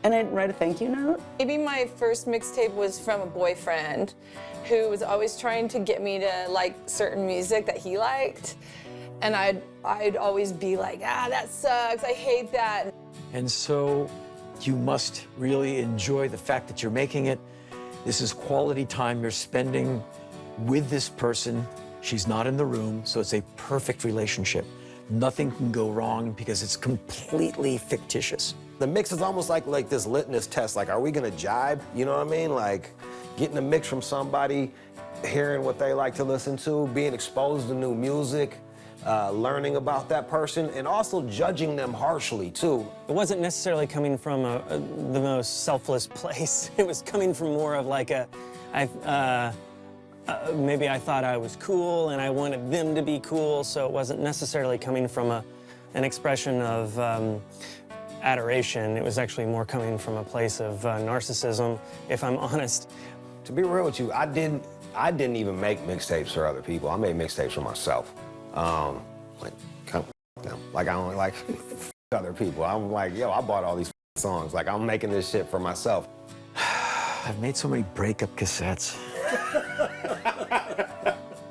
and I'd write a thank you note. Maybe my first mixtape was from a boyfriend who was always trying to get me to like certain music that he liked. And I'd always be like, that sucks, I hate that. And so you must really enjoy the fact that you're making it. This is quality time you're spending with this person. She's not in the room, so it's a perfect relationship. Nothing can go wrong because it's completely fictitious. The mix is almost like this litmus test. Like, are we gonna jibe? You know what I mean? Like, getting a mix from somebody, hearing what they like to listen to, being exposed to new music, learning about that person, and also judging them harshly, too. It wasn't necessarily coming from the most selfless place. It was coming from more of like maybe I thought I was cool and I wanted them to be cool, so it wasn't necessarily coming from an expression of adoration. It was actually more coming from a place of narcissism, if I'm honest. To be real with you, I didn't even make mixtapes for other people. I made mixtapes for myself. Like, come them. Like, I don't like other people. I'm like, yo, I bought all these songs. Like, I'm making this shit for myself. I've made so many breakup cassettes.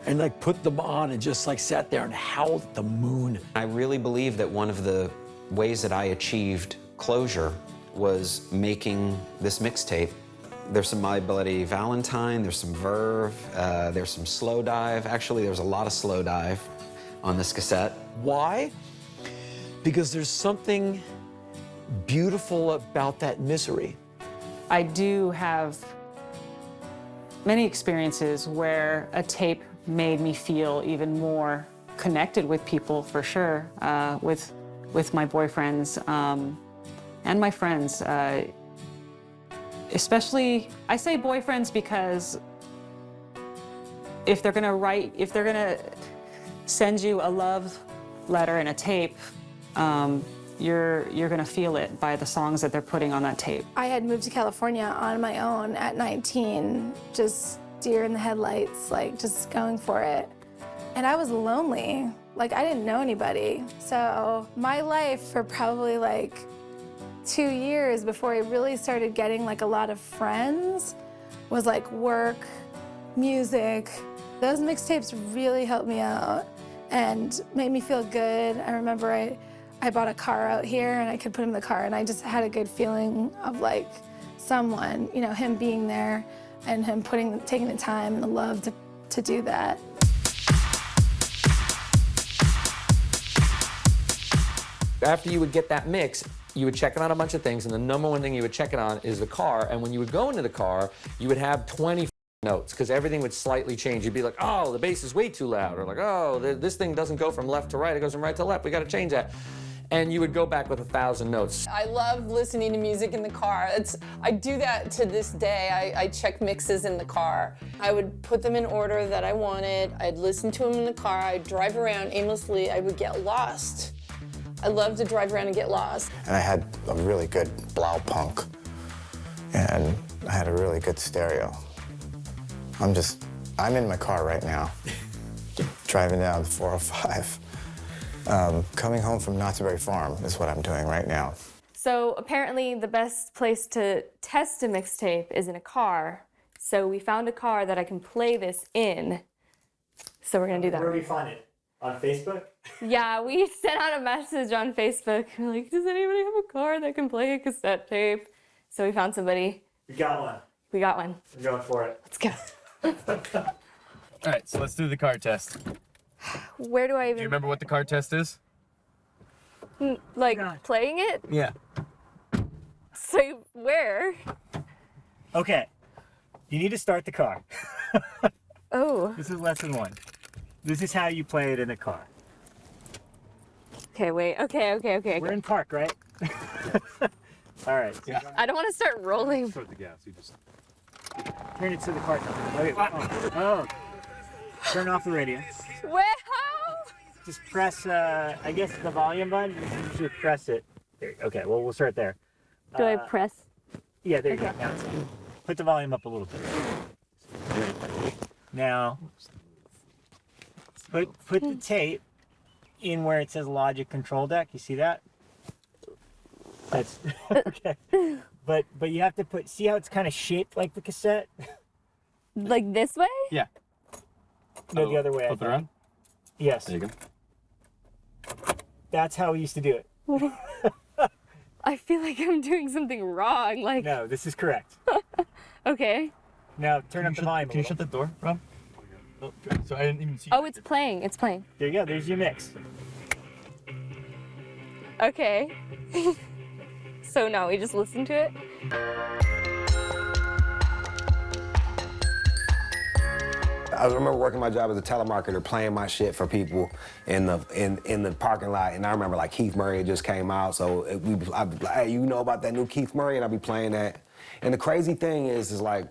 And like put them on and just like sat there and howled at the moon. I really believe that one of the ways that I achieved closure was making this mixtape. There's some My Bloody Valentine, there's some Verve, there's some Slow Dive. Actually, there's a lot of Slow Dive on this cassette. Why? Because there's something beautiful about that misery. I do have many experiences where a tape made me feel even more connected with people, for sure, with my boyfriends and my friends. Especially, I say boyfriends because if they're gonna send you a love letter and a tape, you're gonna feel it by the songs that they're putting on that tape. I had moved to California on my own at 19, just deer in the headlights, like just going for it. And I was lonely. Like, I didn't know anybody. So my life for probably like 2 years before I really started getting like a lot of friends was like work, music. Those mixtapes really helped me out and made me feel good. I remember I bought a car out here and I could put him in the car and I just had a good feeling of like someone, you know, him being there and him taking the time and the love to do that. After you would get that mix, you would check it on a bunch of things, and the number one thing you would check it on is the car. And when you would go into the car, you would have 20 notes, because everything would slightly change. You'd be like, oh, the bass is way too loud, or like, oh, this thing doesn't go from left to right, it goes from right to left, we gotta change that. And you would go back with 1,000 notes. I love listening to music in the car. I do that to this day. I check mixes in the car. I would put them in order that I wanted. I'd listen to them in the car. I'd drive around aimlessly. I would get lost. I love to drive around and get lost. And I had a really good Blau punk, and I had a really good stereo. I'm in my car right now, driving down 405. Coming home from Knott's Berry Farm is what I'm doing right now. So apparently the best place to test a mixtape is in a car. So we found a car that I can play this in. So we're gonna do that. Where do we find it? On Facebook? Yeah, we sent out a message on Facebook. We're like, does anybody have a car that can play a cassette tape? So we found somebody. We got one. We got one. We're going for it. Let's go. All right, so let's do the car test. Where do I even... Do you remember what the car test is? Like, playing it? Yeah. So, where? Okay. You need to start the car. Oh. This is lesson 1. This is how you play it in a car. Okay, wait. Okay. We're in park, right? All right. Yeah. I don't want to start rolling. Start the gas. You just... Turn it to the car. Oh. Turn off the radio. Wait, how? Just press, I guess, the volume button. You should press it. There. Okay, well, we'll start there. Do I press? Yeah, there you go. Now put the volume up a little bit. Now, put the tape in where it says Logic Control Deck. You see that? That's okay. But you have to see how it's kind of shaped like the cassette? Like this way? Yeah. No, the other way. Flip it around? Yes. There you go. That's how we used to do it. I feel like I'm doing something wrong. Like. No, this is correct. Okay. Now turn up the volume. Can you shut the door, Rob? Oh, so I didn't even see. Oh, it's playing. It's playing. There you go. There's your mix. Okay. So now we just listen to it? I remember working my job as a telemarketer, playing my shit for people in the parking lot, and I remember like Keith Murray had just came out, so I'd be like, hey, you know about that new Keith Murray? And I'd be playing that. And the crazy thing is like,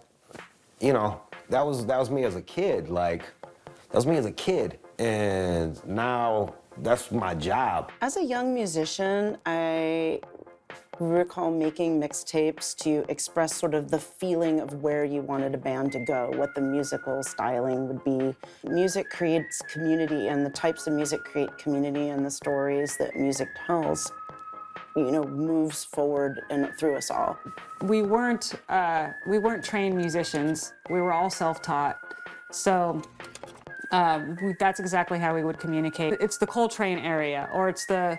you know, that was me as a kid. Like, that was me as a kid, and now that's my job. As a young musician, I recall making mixtapes to express sort of the feeling of where you wanted a band to go, what the musical styling would be. Music creates community, and the types of music create community, and the stories that music tells, you know, moves forward and through us all. We weren't trained musicians. We were all self-taught. So that's exactly how we would communicate. It's the Coltrane area, or it's the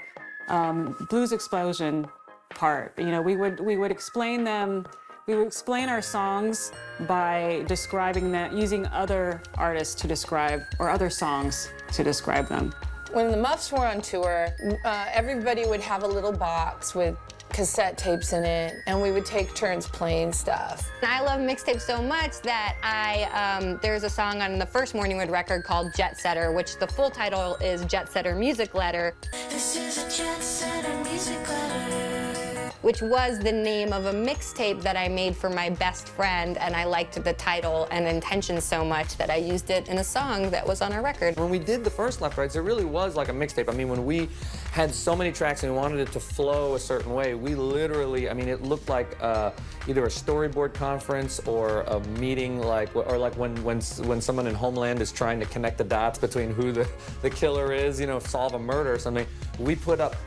Blues Explosion part. You know, we would explain them. We would explain our songs by describing them, using other artists to describe, or other songs to describe them. When the Muffs were on tour, everybody would have a little box with cassette tapes in it, and we would take turns playing stuff. I love mixtapes so much that there's a song on the first Morning Wood record called Jet Setter, which the full title is Jet Setter Music Letter. This is a jet setter music letter. which was the name of a mixtape that I made for my best friend, and I liked the title and intention so much that I used it in a song that was on our record. When we did the first Left Rights, it really was like a mixtape. I mean, when we had so many tracks and we wanted it to flow a certain way, we literally, I mean, it looked like either a storyboard conference or a meeting, like, or like when someone in Homeland is trying to connect the dots between who the killer is, you know, solve a murder or something. We put up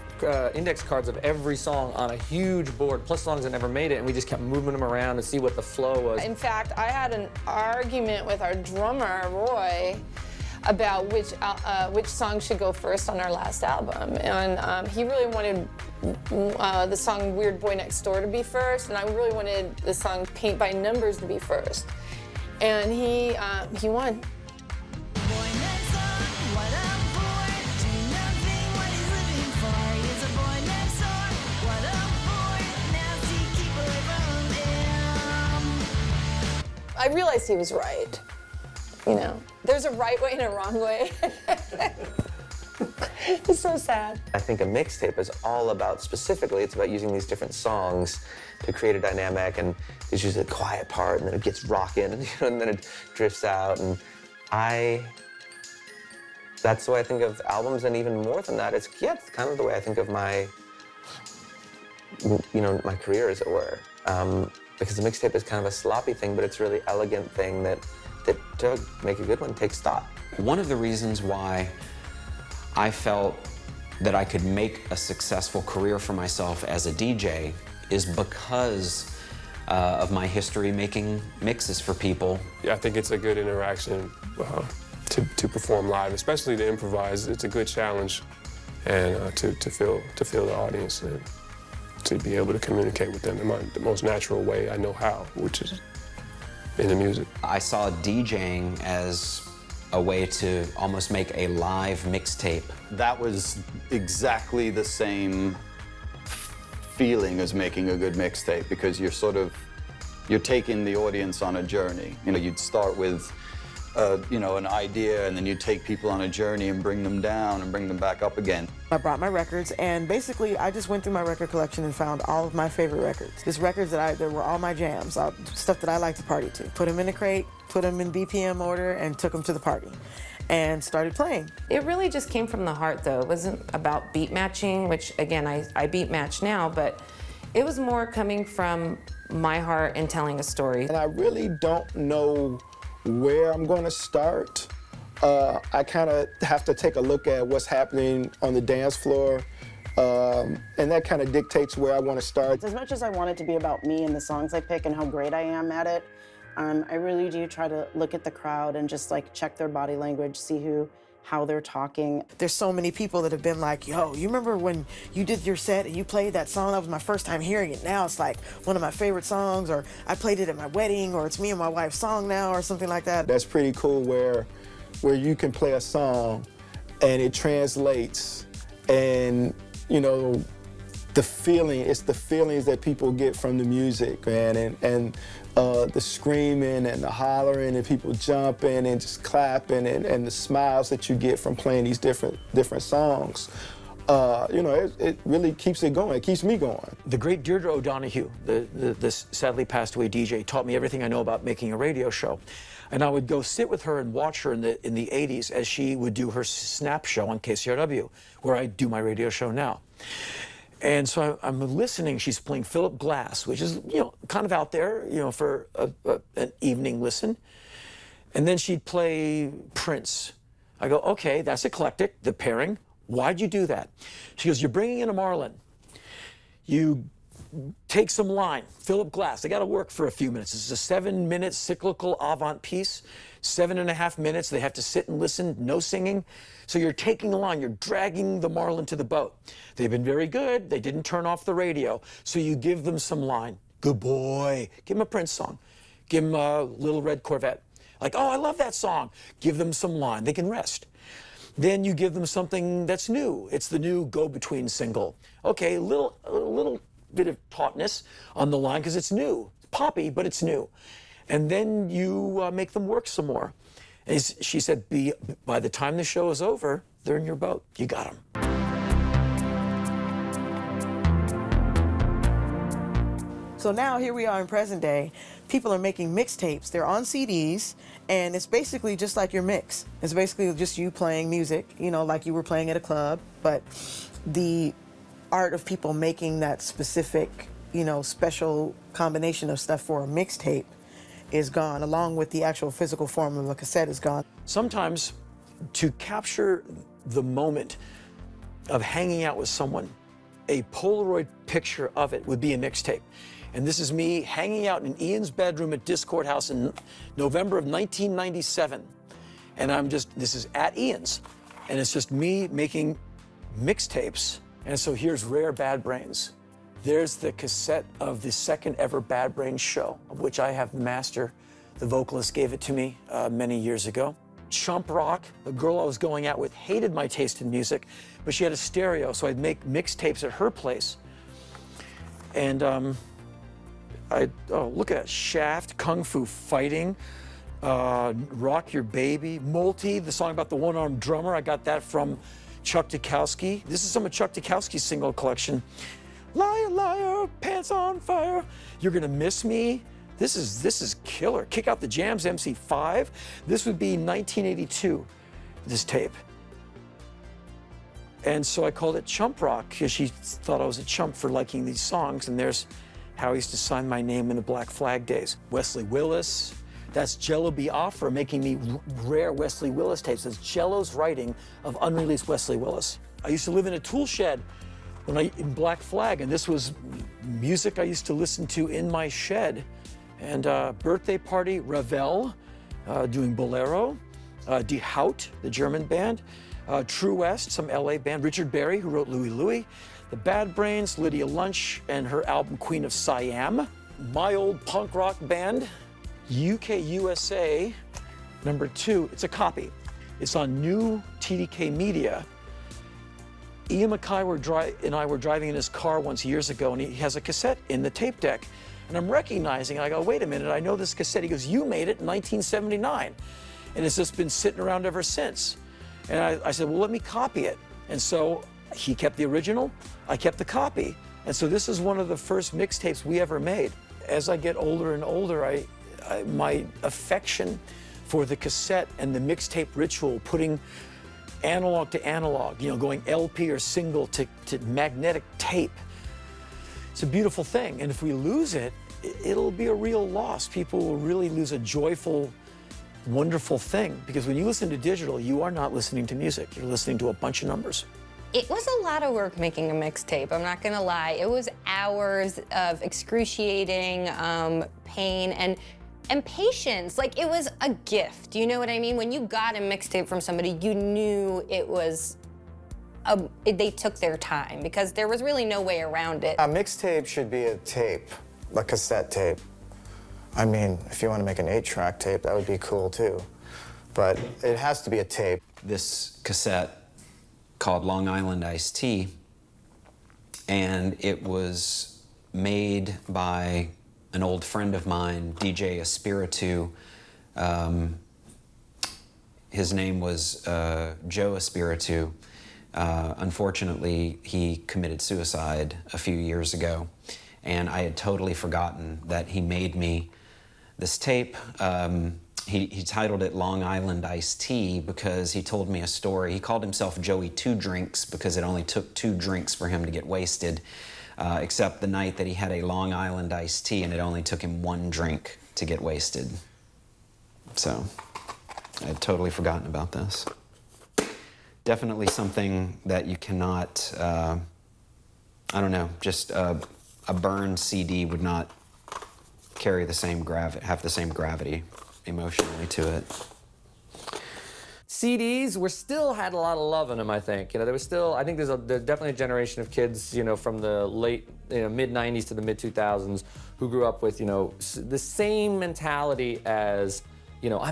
index cards of every song on a huge board, plus songs that never made it, and we just kept moving them around to see what the flow was. In fact, I had an argument with our drummer, Roy, about which song should go first on our last album. And he really wanted the song Weird Boy Next Door to be first, and I really wanted the song Paint by Numbers to be first. And he won. I realized he was right. You know, there's a right way and a wrong way. It's so sad. I think a mixtape is all about, specifically, it's about using these different songs to create a dynamic, and there's usually a quiet part, and then it gets rocking, and, you know, and then it drifts out, and that's the way I think of albums, and even more than that, it's kind of the way I think of my, you know, my career, as it were. Because the mixtape is kind of a sloppy thing, but it's a really elegant thing that to make a good one takes thought. One of the reasons why I felt that I could make a successful career for myself as a DJ is because of my history making mixes for people. Yeah, I think it's a good interaction to perform live, especially to improvise. It's a good challenge, and to feel the audience and to be able to communicate with them in the most natural way I know how, which is in the music. I saw DJing as a way to almost make a live mixtape. That was exactly the same feeling as making a good mixtape, because you're taking the audience on a journey. You know, you'd start with you know, an idea, and then you take people on a journey and bring them down and bring them back up again. I brought my records, and basically I just went through my record collection and found all of my favorite records. Just records that were all my jams, stuff that I like to party to. Put them in a crate, put them in BPM order, and took them to the party and started playing. It really just came from the heart, though. It wasn't about beat matching, which, again, I beat match now, but it was more coming from my heart and telling a story. And I really don't know where I'm going to start. I kind of have to take a look at what's happening on the dance floor, and that kind of dictates where I want to start. As much as I want it to be about me and the songs I pick and how great I am at it, I really do try to look at the crowd and just like check their body language, see how they're talking. There's so many people that have been like, yo, you remember when you did your set and you played that song? That was my first time hearing it. Now it's like one of my favorite songs, or I played it at my wedding, or it's me and my wife's song now, or something like that. That's pretty cool where you can play a song and it translates, and you know, it's the feelings that people get from the music, man, and the screaming and the hollering and people jumping and just clapping and the smiles that you get from playing these different songs. You know, it really keeps it going. It keeps me going. The great Deirdre O'Donoghue, the sadly passed away DJ, taught me everything I know about making a radio show. And I would go sit with her and watch her in the 80s as she would do her Snap show on KCRW, where I do my radio show now. And so I'm listening. She's playing Philip Glass, which is, you know, kind of out there, you know, for an evening listen. And then she'd play Prince. I go, okay, that's eclectic, the pairing. Why'd you do that? She goes, you're bringing in a Marlin. You take some line, Philip Glass. They got to work for a few minutes. It's a 7-minute cyclical avant piece, 7.5 minutes. They have to sit and listen, no singing. So you're taking the line, you're dragging the Marlin to the boat. They've been very good. They didn't turn off the radio. So you give them some line. Good boy. Give them a Prince song. Give them a Little Red Corvette. Like, oh, I love that song. Give them some line. They can rest. Then you give them something that's new. It's the new Go-Between single. Okay, a little bit of tautness on the line because it's new. It's poppy, but it's new. And then you make them work some more. As she said, by the time the show is over, they're in your boat. You got them. So now here we are in present day. People are making mixtapes. They're on CDs, and it's basically just like your mix. It's basically just you playing music, you know, like you were playing at a club. But the art of people making that specific, you know, special combination of stuff for a mixtape is gone, along with the actual physical form of a cassette is gone. Sometimes to capture the moment of hanging out with someone, a Polaroid picture of it would be a mixtape. And this is me hanging out in Ian's bedroom at Discord House in November of 1997. And this is at Ian's. And it's just me making mixtapes. And so here's Rare Bad Brains. There's the cassette of the second ever Bad Brains show, of which I have master. The vocalist gave it to me many years ago. Chump Rock, the girl I was going out with, hated my taste in music, but she had a stereo, so I'd make mixtapes at her place. And look at that, Shaft, Kung Fu Fighting, Rock Your Baby, Multi, the song about the one-armed drummer, I got that from Chuck Dukowski. This is some of Chuck Dukowski's single collection. Liar, liar, pants on fire, you're gonna miss me. This is killer. Kick Out the Jams, MC5. This would be 1982, this tape. And so I called it Chump Rock because she thought I was a chump for liking these songs. And there's how I used to sign my name in the Black Flag days. Wesley Willis, that's Jello Biafra making me rare Wesley Willis tapes. That's Jello's writing of unreleased Wesley Willis. I used to live in a tool shed in Black Flag, and this was music I used to listen to in my shed. And Birthday Party, Ravel, doing Bolero, Die Haut, the German band, True West, some LA band, Richard Berry, who wrote Louie Louie, the Bad Brains, Lydia Lunch, and her album Queen of Siam, my old punk rock band, UK USA, #2, it's a copy. It's on new TDK Media. Ian MacKay and I were driving in his car once years ago, and he has a cassette in the tape deck. And I'm recognizing, I go, wait a minute, I know this cassette. He goes, you made it in 1979. And it's just been sitting around ever since. And I said, well, let me copy it. And so he kept the original, I kept the copy. And so this is one of the first mixtapes we ever made. As I get older and older, my affection for the cassette and the mixtape ritual, putting analog to analog, you know, going LP or single to magnetic tape. It's a beautiful thing, and if we lose it, it'll be a real loss. People will really lose a joyful, wonderful thing, because when you listen to digital, you are not listening to music. You're listening to a bunch of numbers. It was a lot of work making a mixtape, I'm not gonna lie. It was hours of excruciating pain and patience. Like, it was a gift, you know what I mean? When you got a mixtape from somebody, you knew it was they took their time, because there was really no way around it. A mixtape should be a tape, a cassette tape. I mean, if you want to make an 8-track tape, that would be cool too. But it has to be a tape. This cassette called Long Island Iced Tea, and it was made by an old friend of mine, DJ Espiritu. His name was Joe Espiritu. Unfortunately, he committed suicide a few years ago, and I had totally forgotten that he made me this tape. He titled it Long Island Iced Tea because he told me a story. He called himself Joey 2 Drinks because it only took 2 drinks for him to get wasted, except the night that he had a Long Island Iced Tea, and it only took him 1 drink to get wasted. So I had totally forgotten about this. Definitely something that you cannot, I don't know, just a burned CD would not carry the same have the same gravity emotionally to it. CDs still had a lot of love in them, I think. You know, there was still, I think there's definitely a generation of kids, you know, from the late, mid-90s to the mid-2000s who grew up with, you know, the same mentality as, you know, I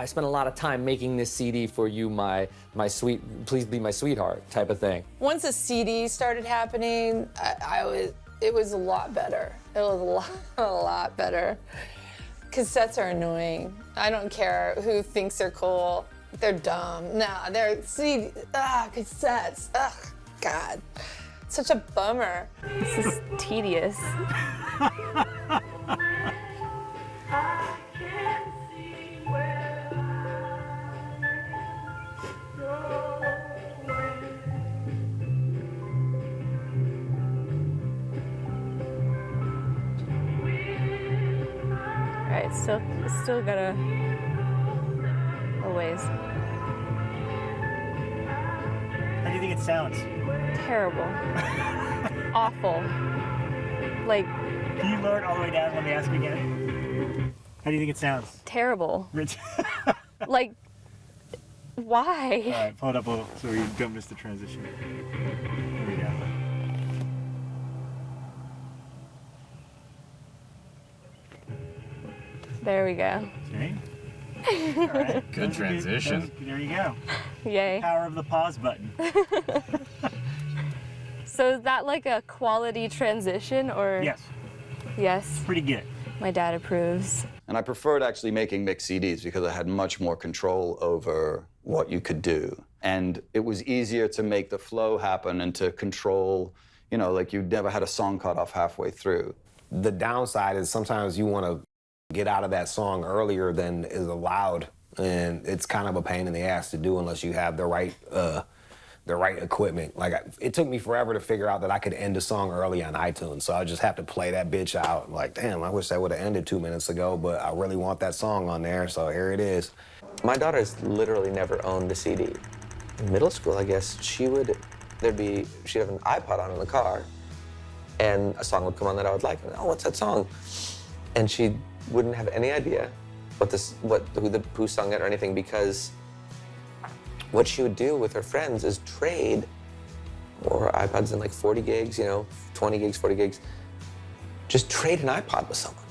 spent a lot of time making this CD for you, my sweet, please be my sweetheart type of thing. Once a CD started happening, it was a lot better. It was a lot better. Cassettes are annoying. I don't care who thinks they're cool. They're dumb. Nah, they're cassettes. Ugh, God. Such a bummer. This is tedious. All right, still got a ways. How do you think it sounds? Terrible. Awful. Like. Can you lower it all the way down? Let me ask you again. How do you think it sounds? Terrible. Like, why? All right, pull it up a little so we don't miss the transition. Here we go. There we go. See? All right. Good transition. There you go. Yay. Power of the pause button. So is that like a quality transition or? Yes. Yes. Pretty good. My dad approves. And I preferred actually making mixed CDs because I had much more control over what you could do. And it was easier to make the flow happen and to control, you know, like you never had a song cut off halfway through. The downside is sometimes you want to get out of that song earlier than is allowed, and it's kind of a pain in the ass to do unless you have the right equipment. Like, it took me forever to figure out that I could end a song early on iTunes, so I just have to play that bitch out. Like, damn, I wish I would have ended 2 minutes ago, but I really want that song on there, so here it is. My daughter's literally never owned a CD. In middle school, I guess, she'd have an iPod on in the car, and a song would come on that I would like. And, oh, what's that song? And she wouldn't have any idea who sung it or anything, because what she would do with her friends is trade, or iPods in like 40 gigs, 20 gigs, 40 gigs, just trade an iPod with someone.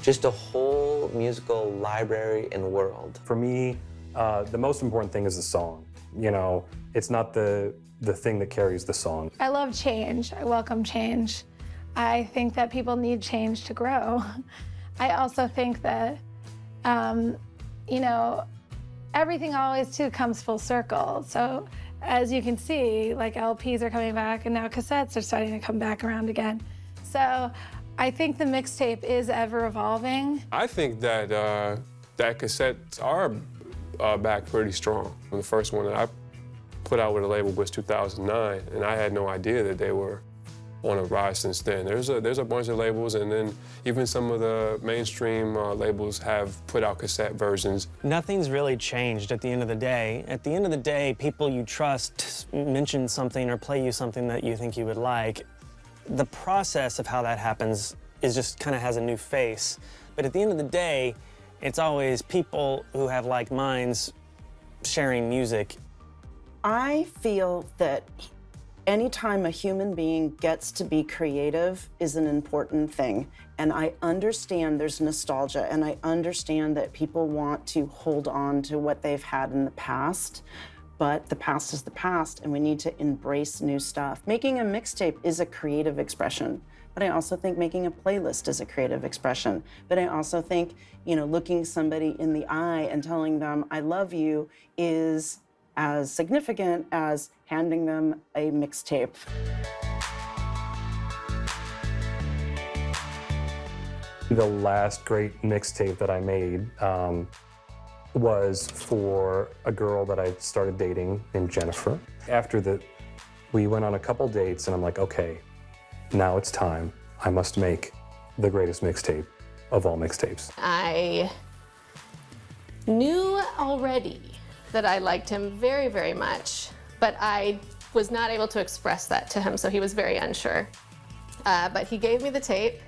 Just a whole musical library and world. For me, the most important thing is the song. It's not the thing that carries the song. I love change. I welcome change. I think that people need change to grow. I also think that, everything always too comes full circle. So as you can see, like LPs are coming back and now cassettes are starting to come back around again. So I think the mixtape is ever evolving. I think that that cassettes are back pretty strong. The first one that I put out with a label was 2009, and I had no idea that they were on a rise since then. There's a bunch of labels, and then even some of the mainstream labels have put out cassette versions. Nothing's really changed at the end of the day. At the end of the day, people you trust mention something or play you something that you think you would like. The process of how that happens is just kind of has a new face. But at the end of the day, it's always people who have like minds sharing music. I feel that anytime a human being gets to be creative is an important thing. And I understand there's nostalgia, and I understand that people want to hold on to what they've had in the past, but the past is the past, and we need to embrace new stuff. Making a mixtape is a creative expression, but I also think making a playlist is a creative expression. But I also think, looking somebody in the eye and telling them, I love you, is as significant as handing them a mixtape. The last great mixtape that I made was for a girl that I started dating named Jennifer. After that, we went on a couple dates, and I'm like, okay, now it's time. I must make the greatest mixtape of all mixtapes. I knew already that I liked him very, very much, but I was not able to express that to him, so he was very unsure. But he gave me the tape,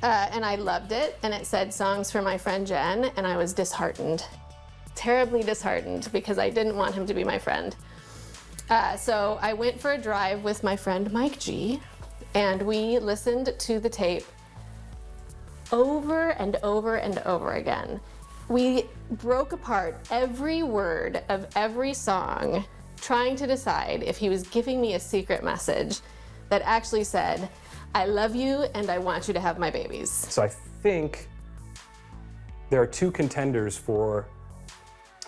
and I loved it, and it said songs for my friend Jen, and I was disheartened, terribly disheartened, because I didn't want him to be my friend. So I went for a drive with my friend Mike G, and we listened to the tape over and over and over again. We broke apart every word of every song, trying to decide if he was giving me a secret message that actually said, I love you and I want you to have my babies. So I think there are two contenders for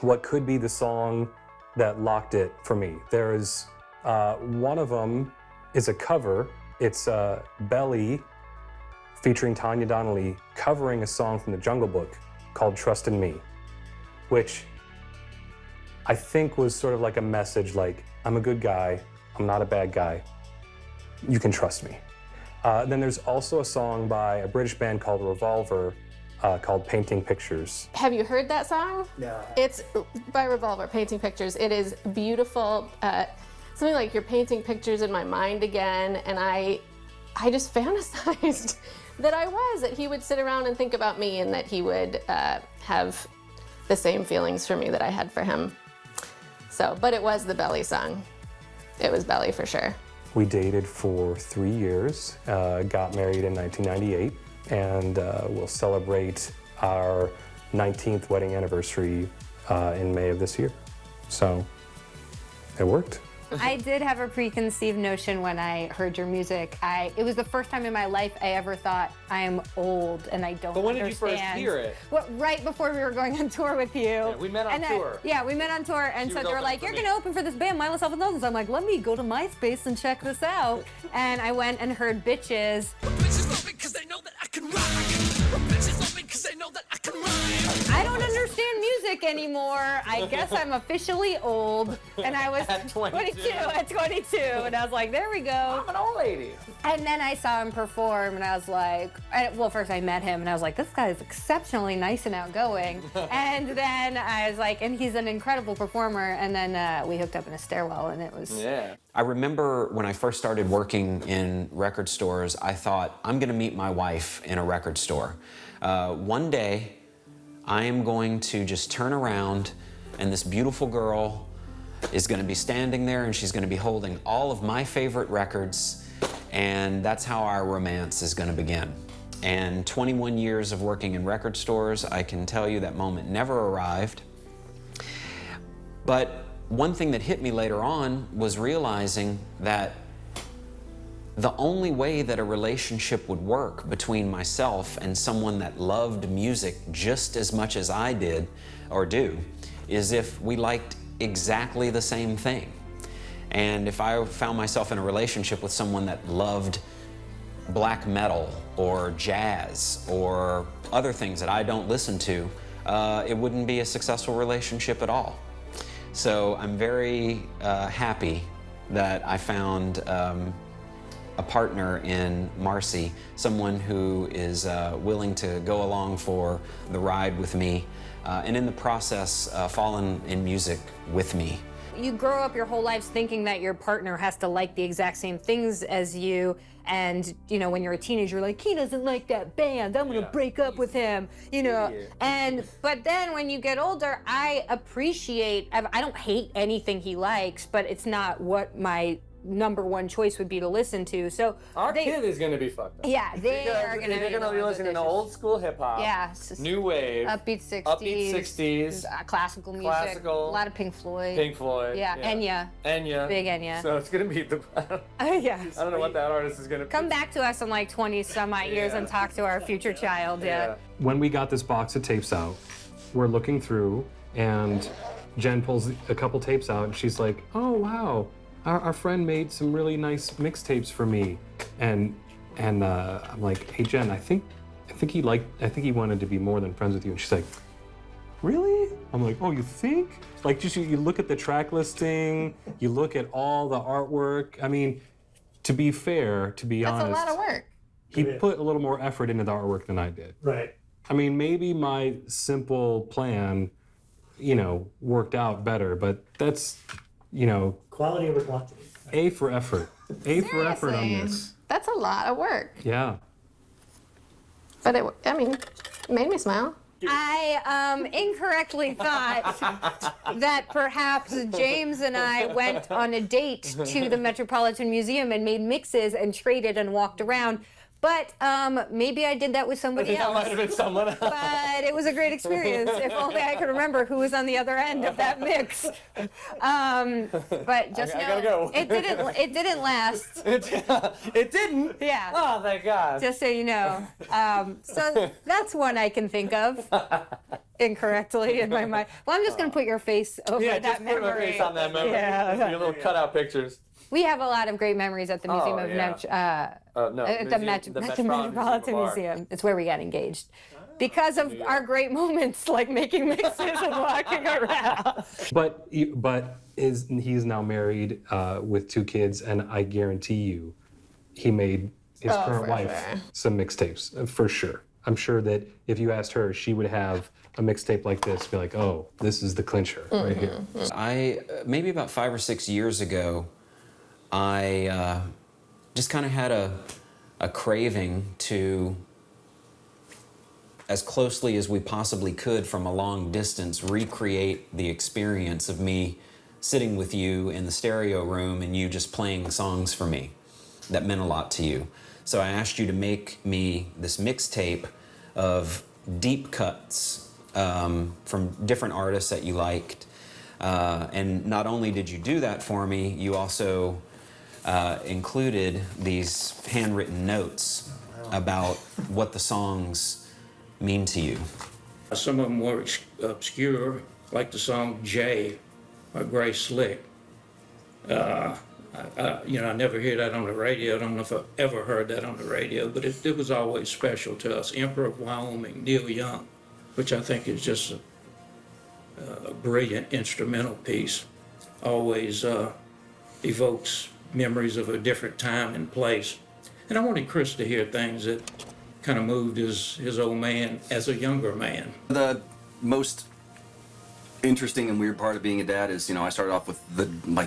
what could be the song that locked it for me. There's One of them is a cover. It's Belly featuring Tanya Donnelly covering a song from the Jungle Book called Trust in Me, which I think was sort of like a message like, I'm a good guy, I'm not a bad guy, you can trust me. Then there's also a song by a British band called Revolver called Painting Pictures. Have you heard that song? No. It's by Revolver, Painting Pictures. It is beautiful. Something like you're painting pictures in my mind again, and I just fantasized that he would sit around and think about me, and that he would have the same feelings for me that I had for him. So, but it was the Belly song. It was Belly for sure. We dated for 3 years, got married in 1998, and we'll celebrate our 19th wedding anniversary in May of this year. So it worked. I did have a preconceived notion when I heard your music. It was the first time in my life I ever thought I am old and I don't understand. But when did you first hear it? Well, right before we were going on tour with you. Yeah, we met on tour. Yeah, we met on tour, and She so was they were opening like, for "You're me." gonna open for this band, Mindless Self Indulgence." I'm like, "Let me go to MySpace and check this out." And I went and heard Bitches. I don't understand music anymore. I guess I'm officially old. And I was At 22. at 22. And I was like, there we go. I'm an old lady. And then I saw him perform, and I was like, well, first I met him, and I was like, this guy is exceptionally nice and outgoing. And then I was like, and he's an incredible performer. And then we hooked up in a stairwell, and it was... Yeah. I remember when I first started working in record stores, I thought, I'm gonna meet my wife in a record store. One day, I am going to just turn around, and this beautiful girl is gonna be standing there, and she's gonna be holding all of my favorite records, and that's how our romance is gonna begin. And 21 years of working in record stores, I can tell you that moment never arrived. But one thing that hit me later on was realizing that the only way that a relationship would work between myself and someone that loved music just as much as I did or do is if we liked exactly the same thing. And if I found myself in a relationship with someone that loved black metal or jazz or other things that I don't listen to, it wouldn't be a successful relationship at all. So I'm very happy that I found a partner in Marcy, someone who is willing to go along for the ride with me, and in the process, fallen in music with me. You grow up your whole lives thinking that your partner has to like the exact same things as you, and you know, when you're a teenager, you're like, he doesn't like that band, I'm gonna break up with him, you know. But then when you get older, I don't hate anything he likes, but it's not what my number one choice would be to listen to. So Our kid is gonna be fucked up. Yeah, they're gonna be listening to old school hip hop. Yeah, new wave, upbeat 60s, upbeat 60s, classical music, classical, a lot of Pink Floyd. Pink Floyd. Yeah, Enya. Big Enya. So it's gonna be the. Yeah. I don't know what that artist is gonna be. Come back to us in like 20 some odd years and talk to our future child. Yeah. When we got this box of tapes out, we're looking through, and Jen pulls a couple tapes out, and she's like, "Oh wow, our friend made some really nice mixtapes for me," and I'm like, "Hey Jen, I think he wanted to be more than friends with you," and she's like, "Really?" I'm like, "Oh, you think?" Like, just you look at the track listing, you look at all the artwork. I mean, to be fair, to be honest, That's a lot of work. he put a little more effort into the artwork than I did. Right. I mean, maybe my simple plan, worked out better, but that's, Quality over quantity. A for effort. A for effort on Seriously. this. That's a lot of work. Yeah. But it made me smile. I incorrectly thought that perhaps James and I went on a date to the Metropolitan Museum and made mixes and traded and walked around. But maybe I did that with somebody else. That might have been someone else. But it was a great experience. If only I could remember who was on the other end of that mix. But just I know, gotta go. it didn't last. It didn't? Yeah. Oh, thank God. Just so you know. So that's one I can think of incorrectly in my mind. Well, I'm just going to put your face over Yeah, that just memory. put my face on that memory. Yeah. Your little cutout pictures. We have a lot of great memories at the Museum of the Metropolitan Museum. It's where we got engaged. Because of our great moments, like making mixes and walking around. But he's now married with 2 kids, and I guarantee you, he made his current wife some mixtapes, for sure. I'm sure that if you asked her, she would have a mixtape like this, be like, oh, this is the clincher right here. Maybe about 5 or 6 years ago, I just kind of had a craving to, as closely as we possibly could from a long distance, recreate the experience of me sitting with you in the stereo room and you just playing songs for me that meant a lot to you. So I asked you to make me this mixtape of deep cuts from different artists that you liked. And not only did you do that for me, you also included these handwritten notes about what the songs mean to you. Some of them were obscure, like the song Jay by Gray Slick. I never hear that on the radio. I don't know if I've ever heard that on the radio, but it was always special to us. Emperor of Wyoming, Neil Young, which I think is just a brilliant instrumental piece, always evokes memories of a different time and place. And I wanted Chris to hear things that kind of moved his old man as a younger man. The most interesting and weird part of being a dad is, I started off with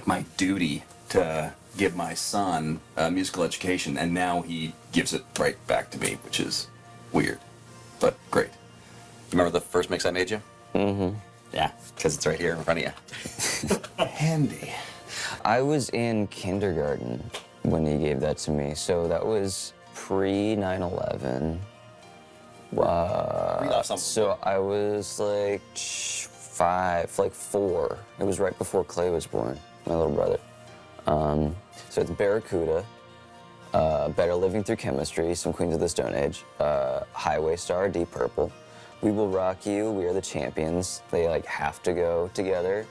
my duty to give my son a musical education, and now he gives it right back to me, which is weird, but great. Remember the first mix I made you? Mm-hmm. Yeah, because it's right here in front of you. Handy. I was in kindergarten when he gave that to me, so that was pre-9/11. So I was like 4. It was right before Clay was born, my little brother. So it's Barracuda, Better Living Through Chemistry, some Queens of the Stone Age, Highway Star, Deep Purple, We Will Rock You, We Are the Champions. They have to go together,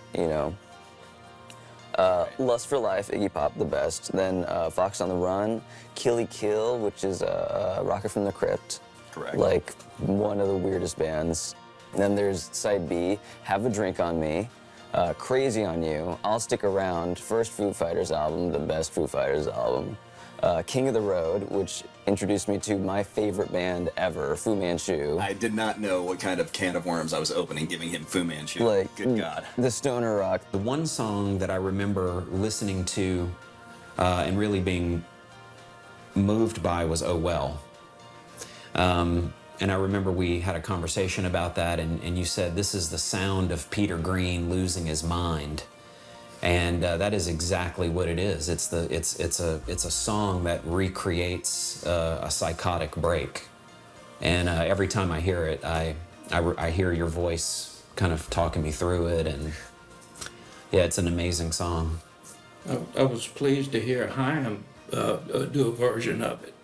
Lust for Life, Iggy Pop, the best. Then Fox on the Run, Killy Kill, which is Rocket from the Crypt. Correct. One of the weirdest bands. Then there's side B, Have a Drink on Me, Crazy on You, I'll Stick Around, first Foo Fighters album, the best Foo Fighters album. King of the Road, which introduced me to my favorite band ever, Fu Manchu. I did not know what kind of can of worms I was opening, giving him Fu Manchu. Good God. The stoner rock. The one song that I remember listening to and really being moved by was Oh Well. And I remember we had a conversation about that, and you said, this is the sound of Peter Green losing his mind. And that is exactly what it is. It's a song that recreates a psychotic break. And every time I hear it, I hear your voice kind of talking me through it, and yeah, it's an amazing song. I was pleased to hear Chaim do a version of it.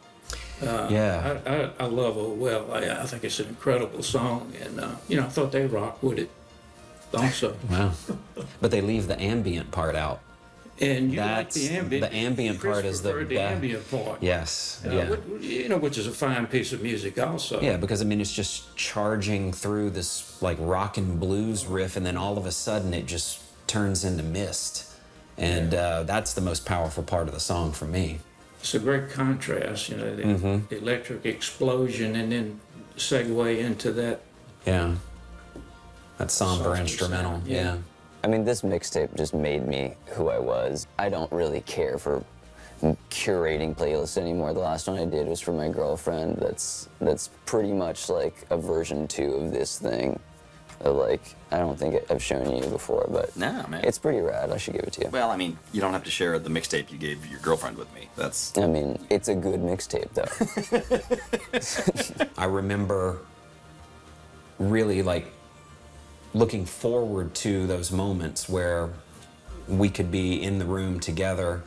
I love Oh Well. I think it's an incredible song, and I thought they rocked with it also. Wow. But they leave the ambient part out. And you like the ambient. The ambient part is the ambient part. Yes. Which is a fine piece of music also. Yeah, because it's just charging through this rock and blues riff, and then all of a sudden it just turns into mist. And that's the most powerful part of the song for me. It's a great contrast, the electric explosion, and then segue into that. Yeah. That somber instrumental. Yeah. This mixtape just made me who I was. I don't really care for curating playlists anymore. The last one I did was for my girlfriend. That's pretty much a version 2 of this thing. I don't think I've shown you before, but no, man. It's pretty rad. I should give it to you. Well, you don't have to share the mixtape you gave your girlfriend with me. That's. It's a good mixtape, though. I remember really looking forward to those moments where we could be in the room together,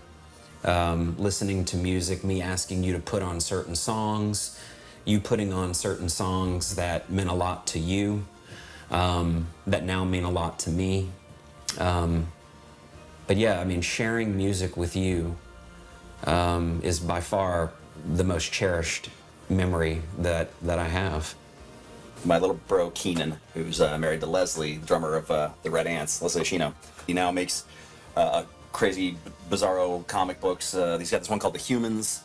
listening to music, me asking you to put on certain songs, you putting on certain songs that meant a lot to you. That now mean a lot to me. But yeah, I mean, sharing music with you is by far the most cherished memory that I have. My little bro Keenan, who's married to Leslie, drummer of the Red Ants, Leslie Ashino. He now makes crazy, bizarro comic books. He's got this one called The Humans,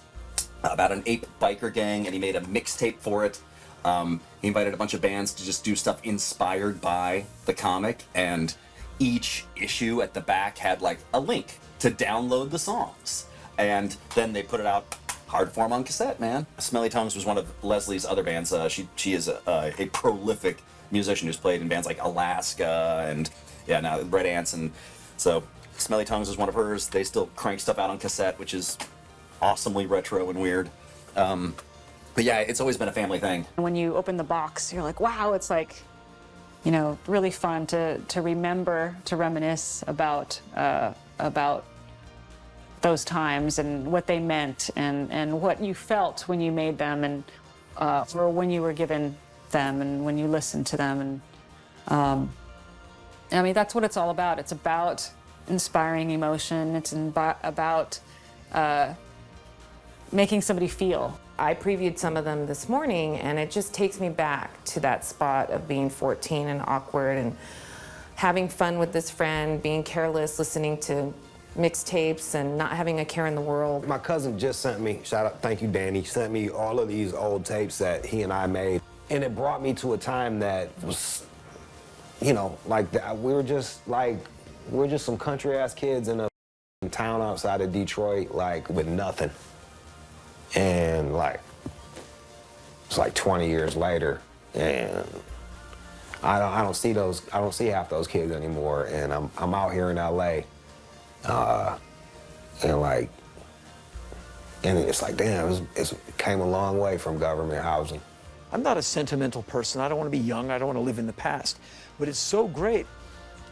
about an ape biker gang, and he made a mixtape for it. He invited a bunch of bands to just do stuff inspired by the comic, and each issue at the back had like a link to download the songs. And then they put it out hard form on cassette, man. Smelly Tongues was one of Leslie's other bands. She is a prolific musician who's played in bands like Alaska and yeah, now Red Ants. And so Smelly Tongues was one of hers. They still crank stuff out on cassette, which is awesomely retro and weird. But yeah, it's always been a family thing. When you open the box, you're like, wow, it's like, you know, really fun to remember, to reminisce about those times and what they meant and what you felt when you made them and or when you were given them and when you listened to them. And I mean, that's what it's all about. It's about inspiring emotion. It's about making somebody feel. I previewed some of them this morning, and it just takes me back to that spot of being 14 and awkward and having fun with this friend, being careless, listening to mixtapes and not having a care in the world. My cousin just sent me, shout out, thank you, Danny, sent me all of these old tapes that he and I made. And it brought me to a time that was, you know, like we were just some country ass kids in a town outside of Detroit, like with nothing. And like, it's like 20 years later, and I don't see half those kids anymore. And I'm out here in LA. And it's like, damn, it came a long way from government housing. I'm not a sentimental person. I don't want to be young. I don't want to live in the past. But it's so great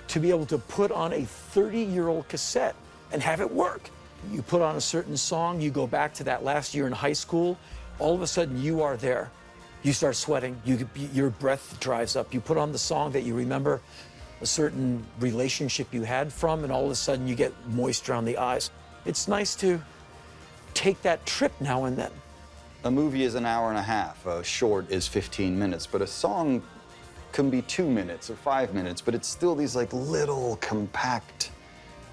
to be able to put on a 30-year-old cassette and have it work. You put on a certain song, you go back to that last year in high school, all of a sudden you are there. You start sweating, your breath dries up. You put on the song that you remember a certain relationship you had from, and all of a sudden you get moisture on the eyes. It's nice to take that trip now and then. A movie is an hour and a half, a short is 15 minutes, but a song can be 2 minutes or 5 minutes, but it's still these like little compact,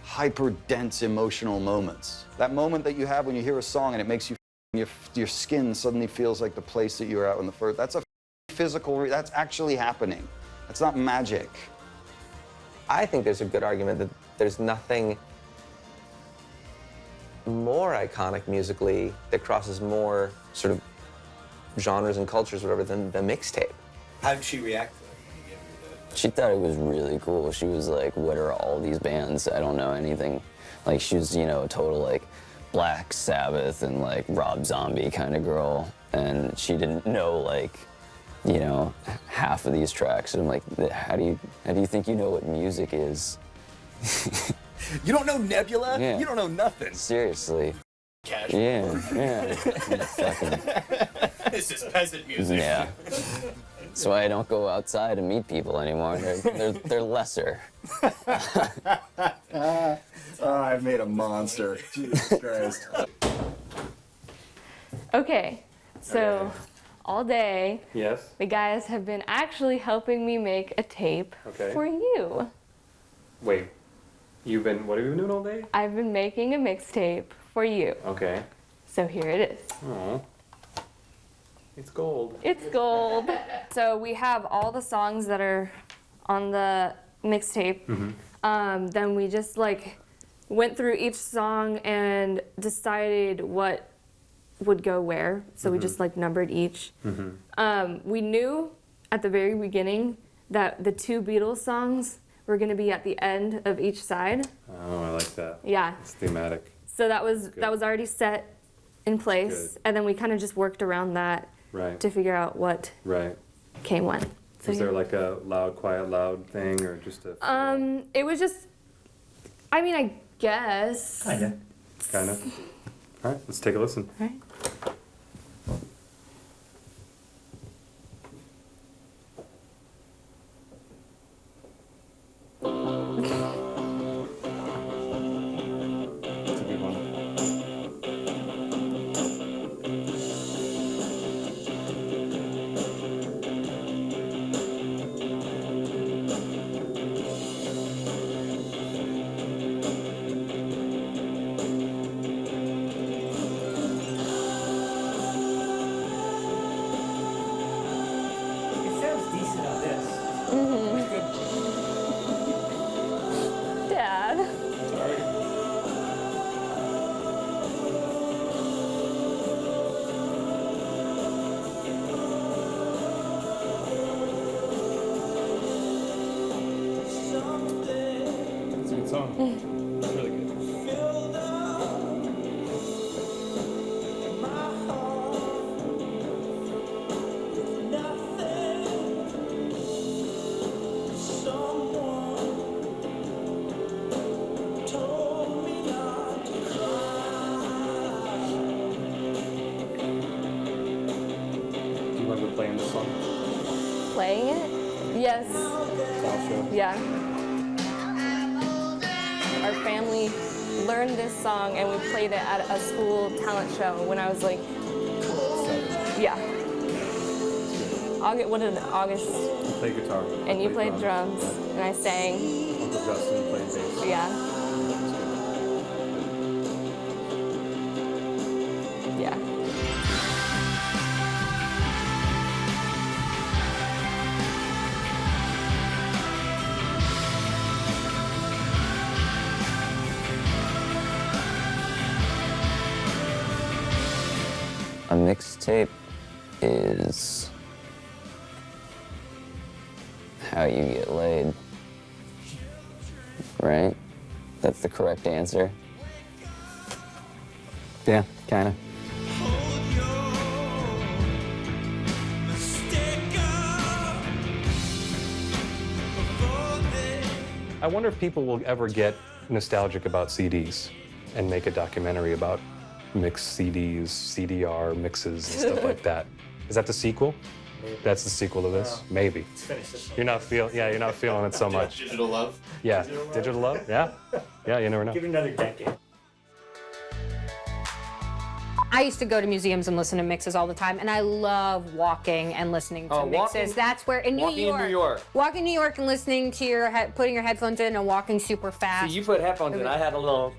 hyper-dense emotional moments. That moment that you have when you hear a song and it makes you, your skin suddenly feels like the place that you were at in the first, that's a physical, that's actually happening. That's not magic. I think there's a good argument that there's nothing more iconic musically that crosses more sort of genres and cultures, whatever, than the mixtape. How did she react? She thought it was really cool. She was like, what are all these bands? I don't know anything. Like, she was, you know, a total, like, Black Sabbath and, like, Rob Zombie kind of girl. And she didn't know, like, you know, half of these tracks. And I'm like, how do you think you know what music is? You don't know Nebula? Yeah. You don't know nothing. Seriously. Casual. Yeah. This is peasant music. Yeah. That's why I don't go outside and meet people anymore. They're lesser. Oh, I've made a monster. Jesus Christ. Okay, so all day, Yes. the guys have been actually helping me make a tape Okay. for you. Wait, what have you been doing all day? I've been making a mixtape for you. Okay. So here it is. Oh. It's gold. It's gold. So we have all the songs that are on the mixtape. Mm-hmm. Then we just like went through each song and decided what would go where. So we just like numbered each. We knew at the very beginning that the 2 Beatles songs were going to be at the end of each side. Oh, I like that. Yeah. It's thematic. So that was already set in place, and then we kind of just worked around that to figure out what came when. So Was there like a loud, quiet, loud thing, or just a? It was just, I mean, I guess. Kinda. All right, let's take a listen. All right. Playing this song? Playing it? Yes. Yeah. Our family learned this song and we played it at a school talent show when I was like, yeah. August. You play guitar. And you played drums, and I sang. Uncle Justin played bass. Yeah. Yeah. A mixtape is how you get laid, right? That's the correct answer. Yeah, kinda. I wonder if people will ever get nostalgic about CDs and make a documentary about mixed CDs, CDR mixes, and stuff like that. Is that the sequel? Maybe. That's the sequel to this? Maybe. Let's finish this. You're not feeling it so much. Digital love? Yeah, digital love? Yeah. Yeah, you never know. Give it another decade. I used to go to museums and listen to mixes all the time, and I love walking and listening to mixes. That's where in New York. Walking in New York and listening to putting your headphones in and walking super fast. See, you put headphones in. I had a little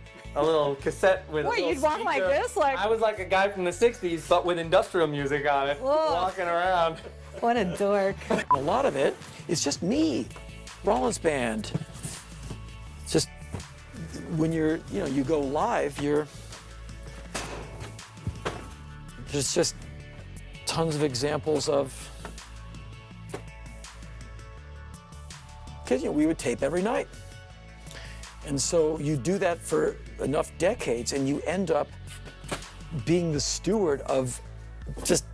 cassette with. What, a little you'd walk like this, like? I was like a guy from the '60s, but with industrial music on it, walking around. What a dork. A lot of it is just me, Rollins Band. It's just when you go live, there's just tons of examples of, because we would tape every night. And so you do that for enough decades and you end up being the steward of just,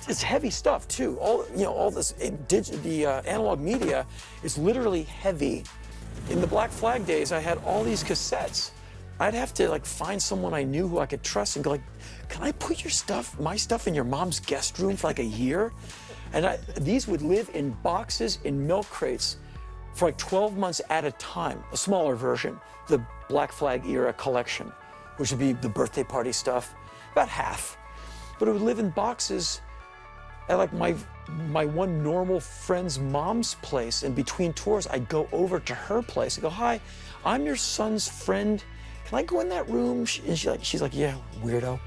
it's heavy stuff too. All this, the analog media is literally heavy. In the Black Flag days, I had all these cassettes. I'd have to find someone I knew who I could trust and go can I put my stuff in your mom's guest room for a year? And these would live in boxes in milk crates for 12 months at a time, a smaller version, the Black Flag era collection, which would be the birthday party stuff, about half. But it would live in boxes at my one normal friend's mom's place, and between tours, I'd go over to her place and go, hi, I'm your son's friend. Can I go in that room? And she's like, yeah, weirdo.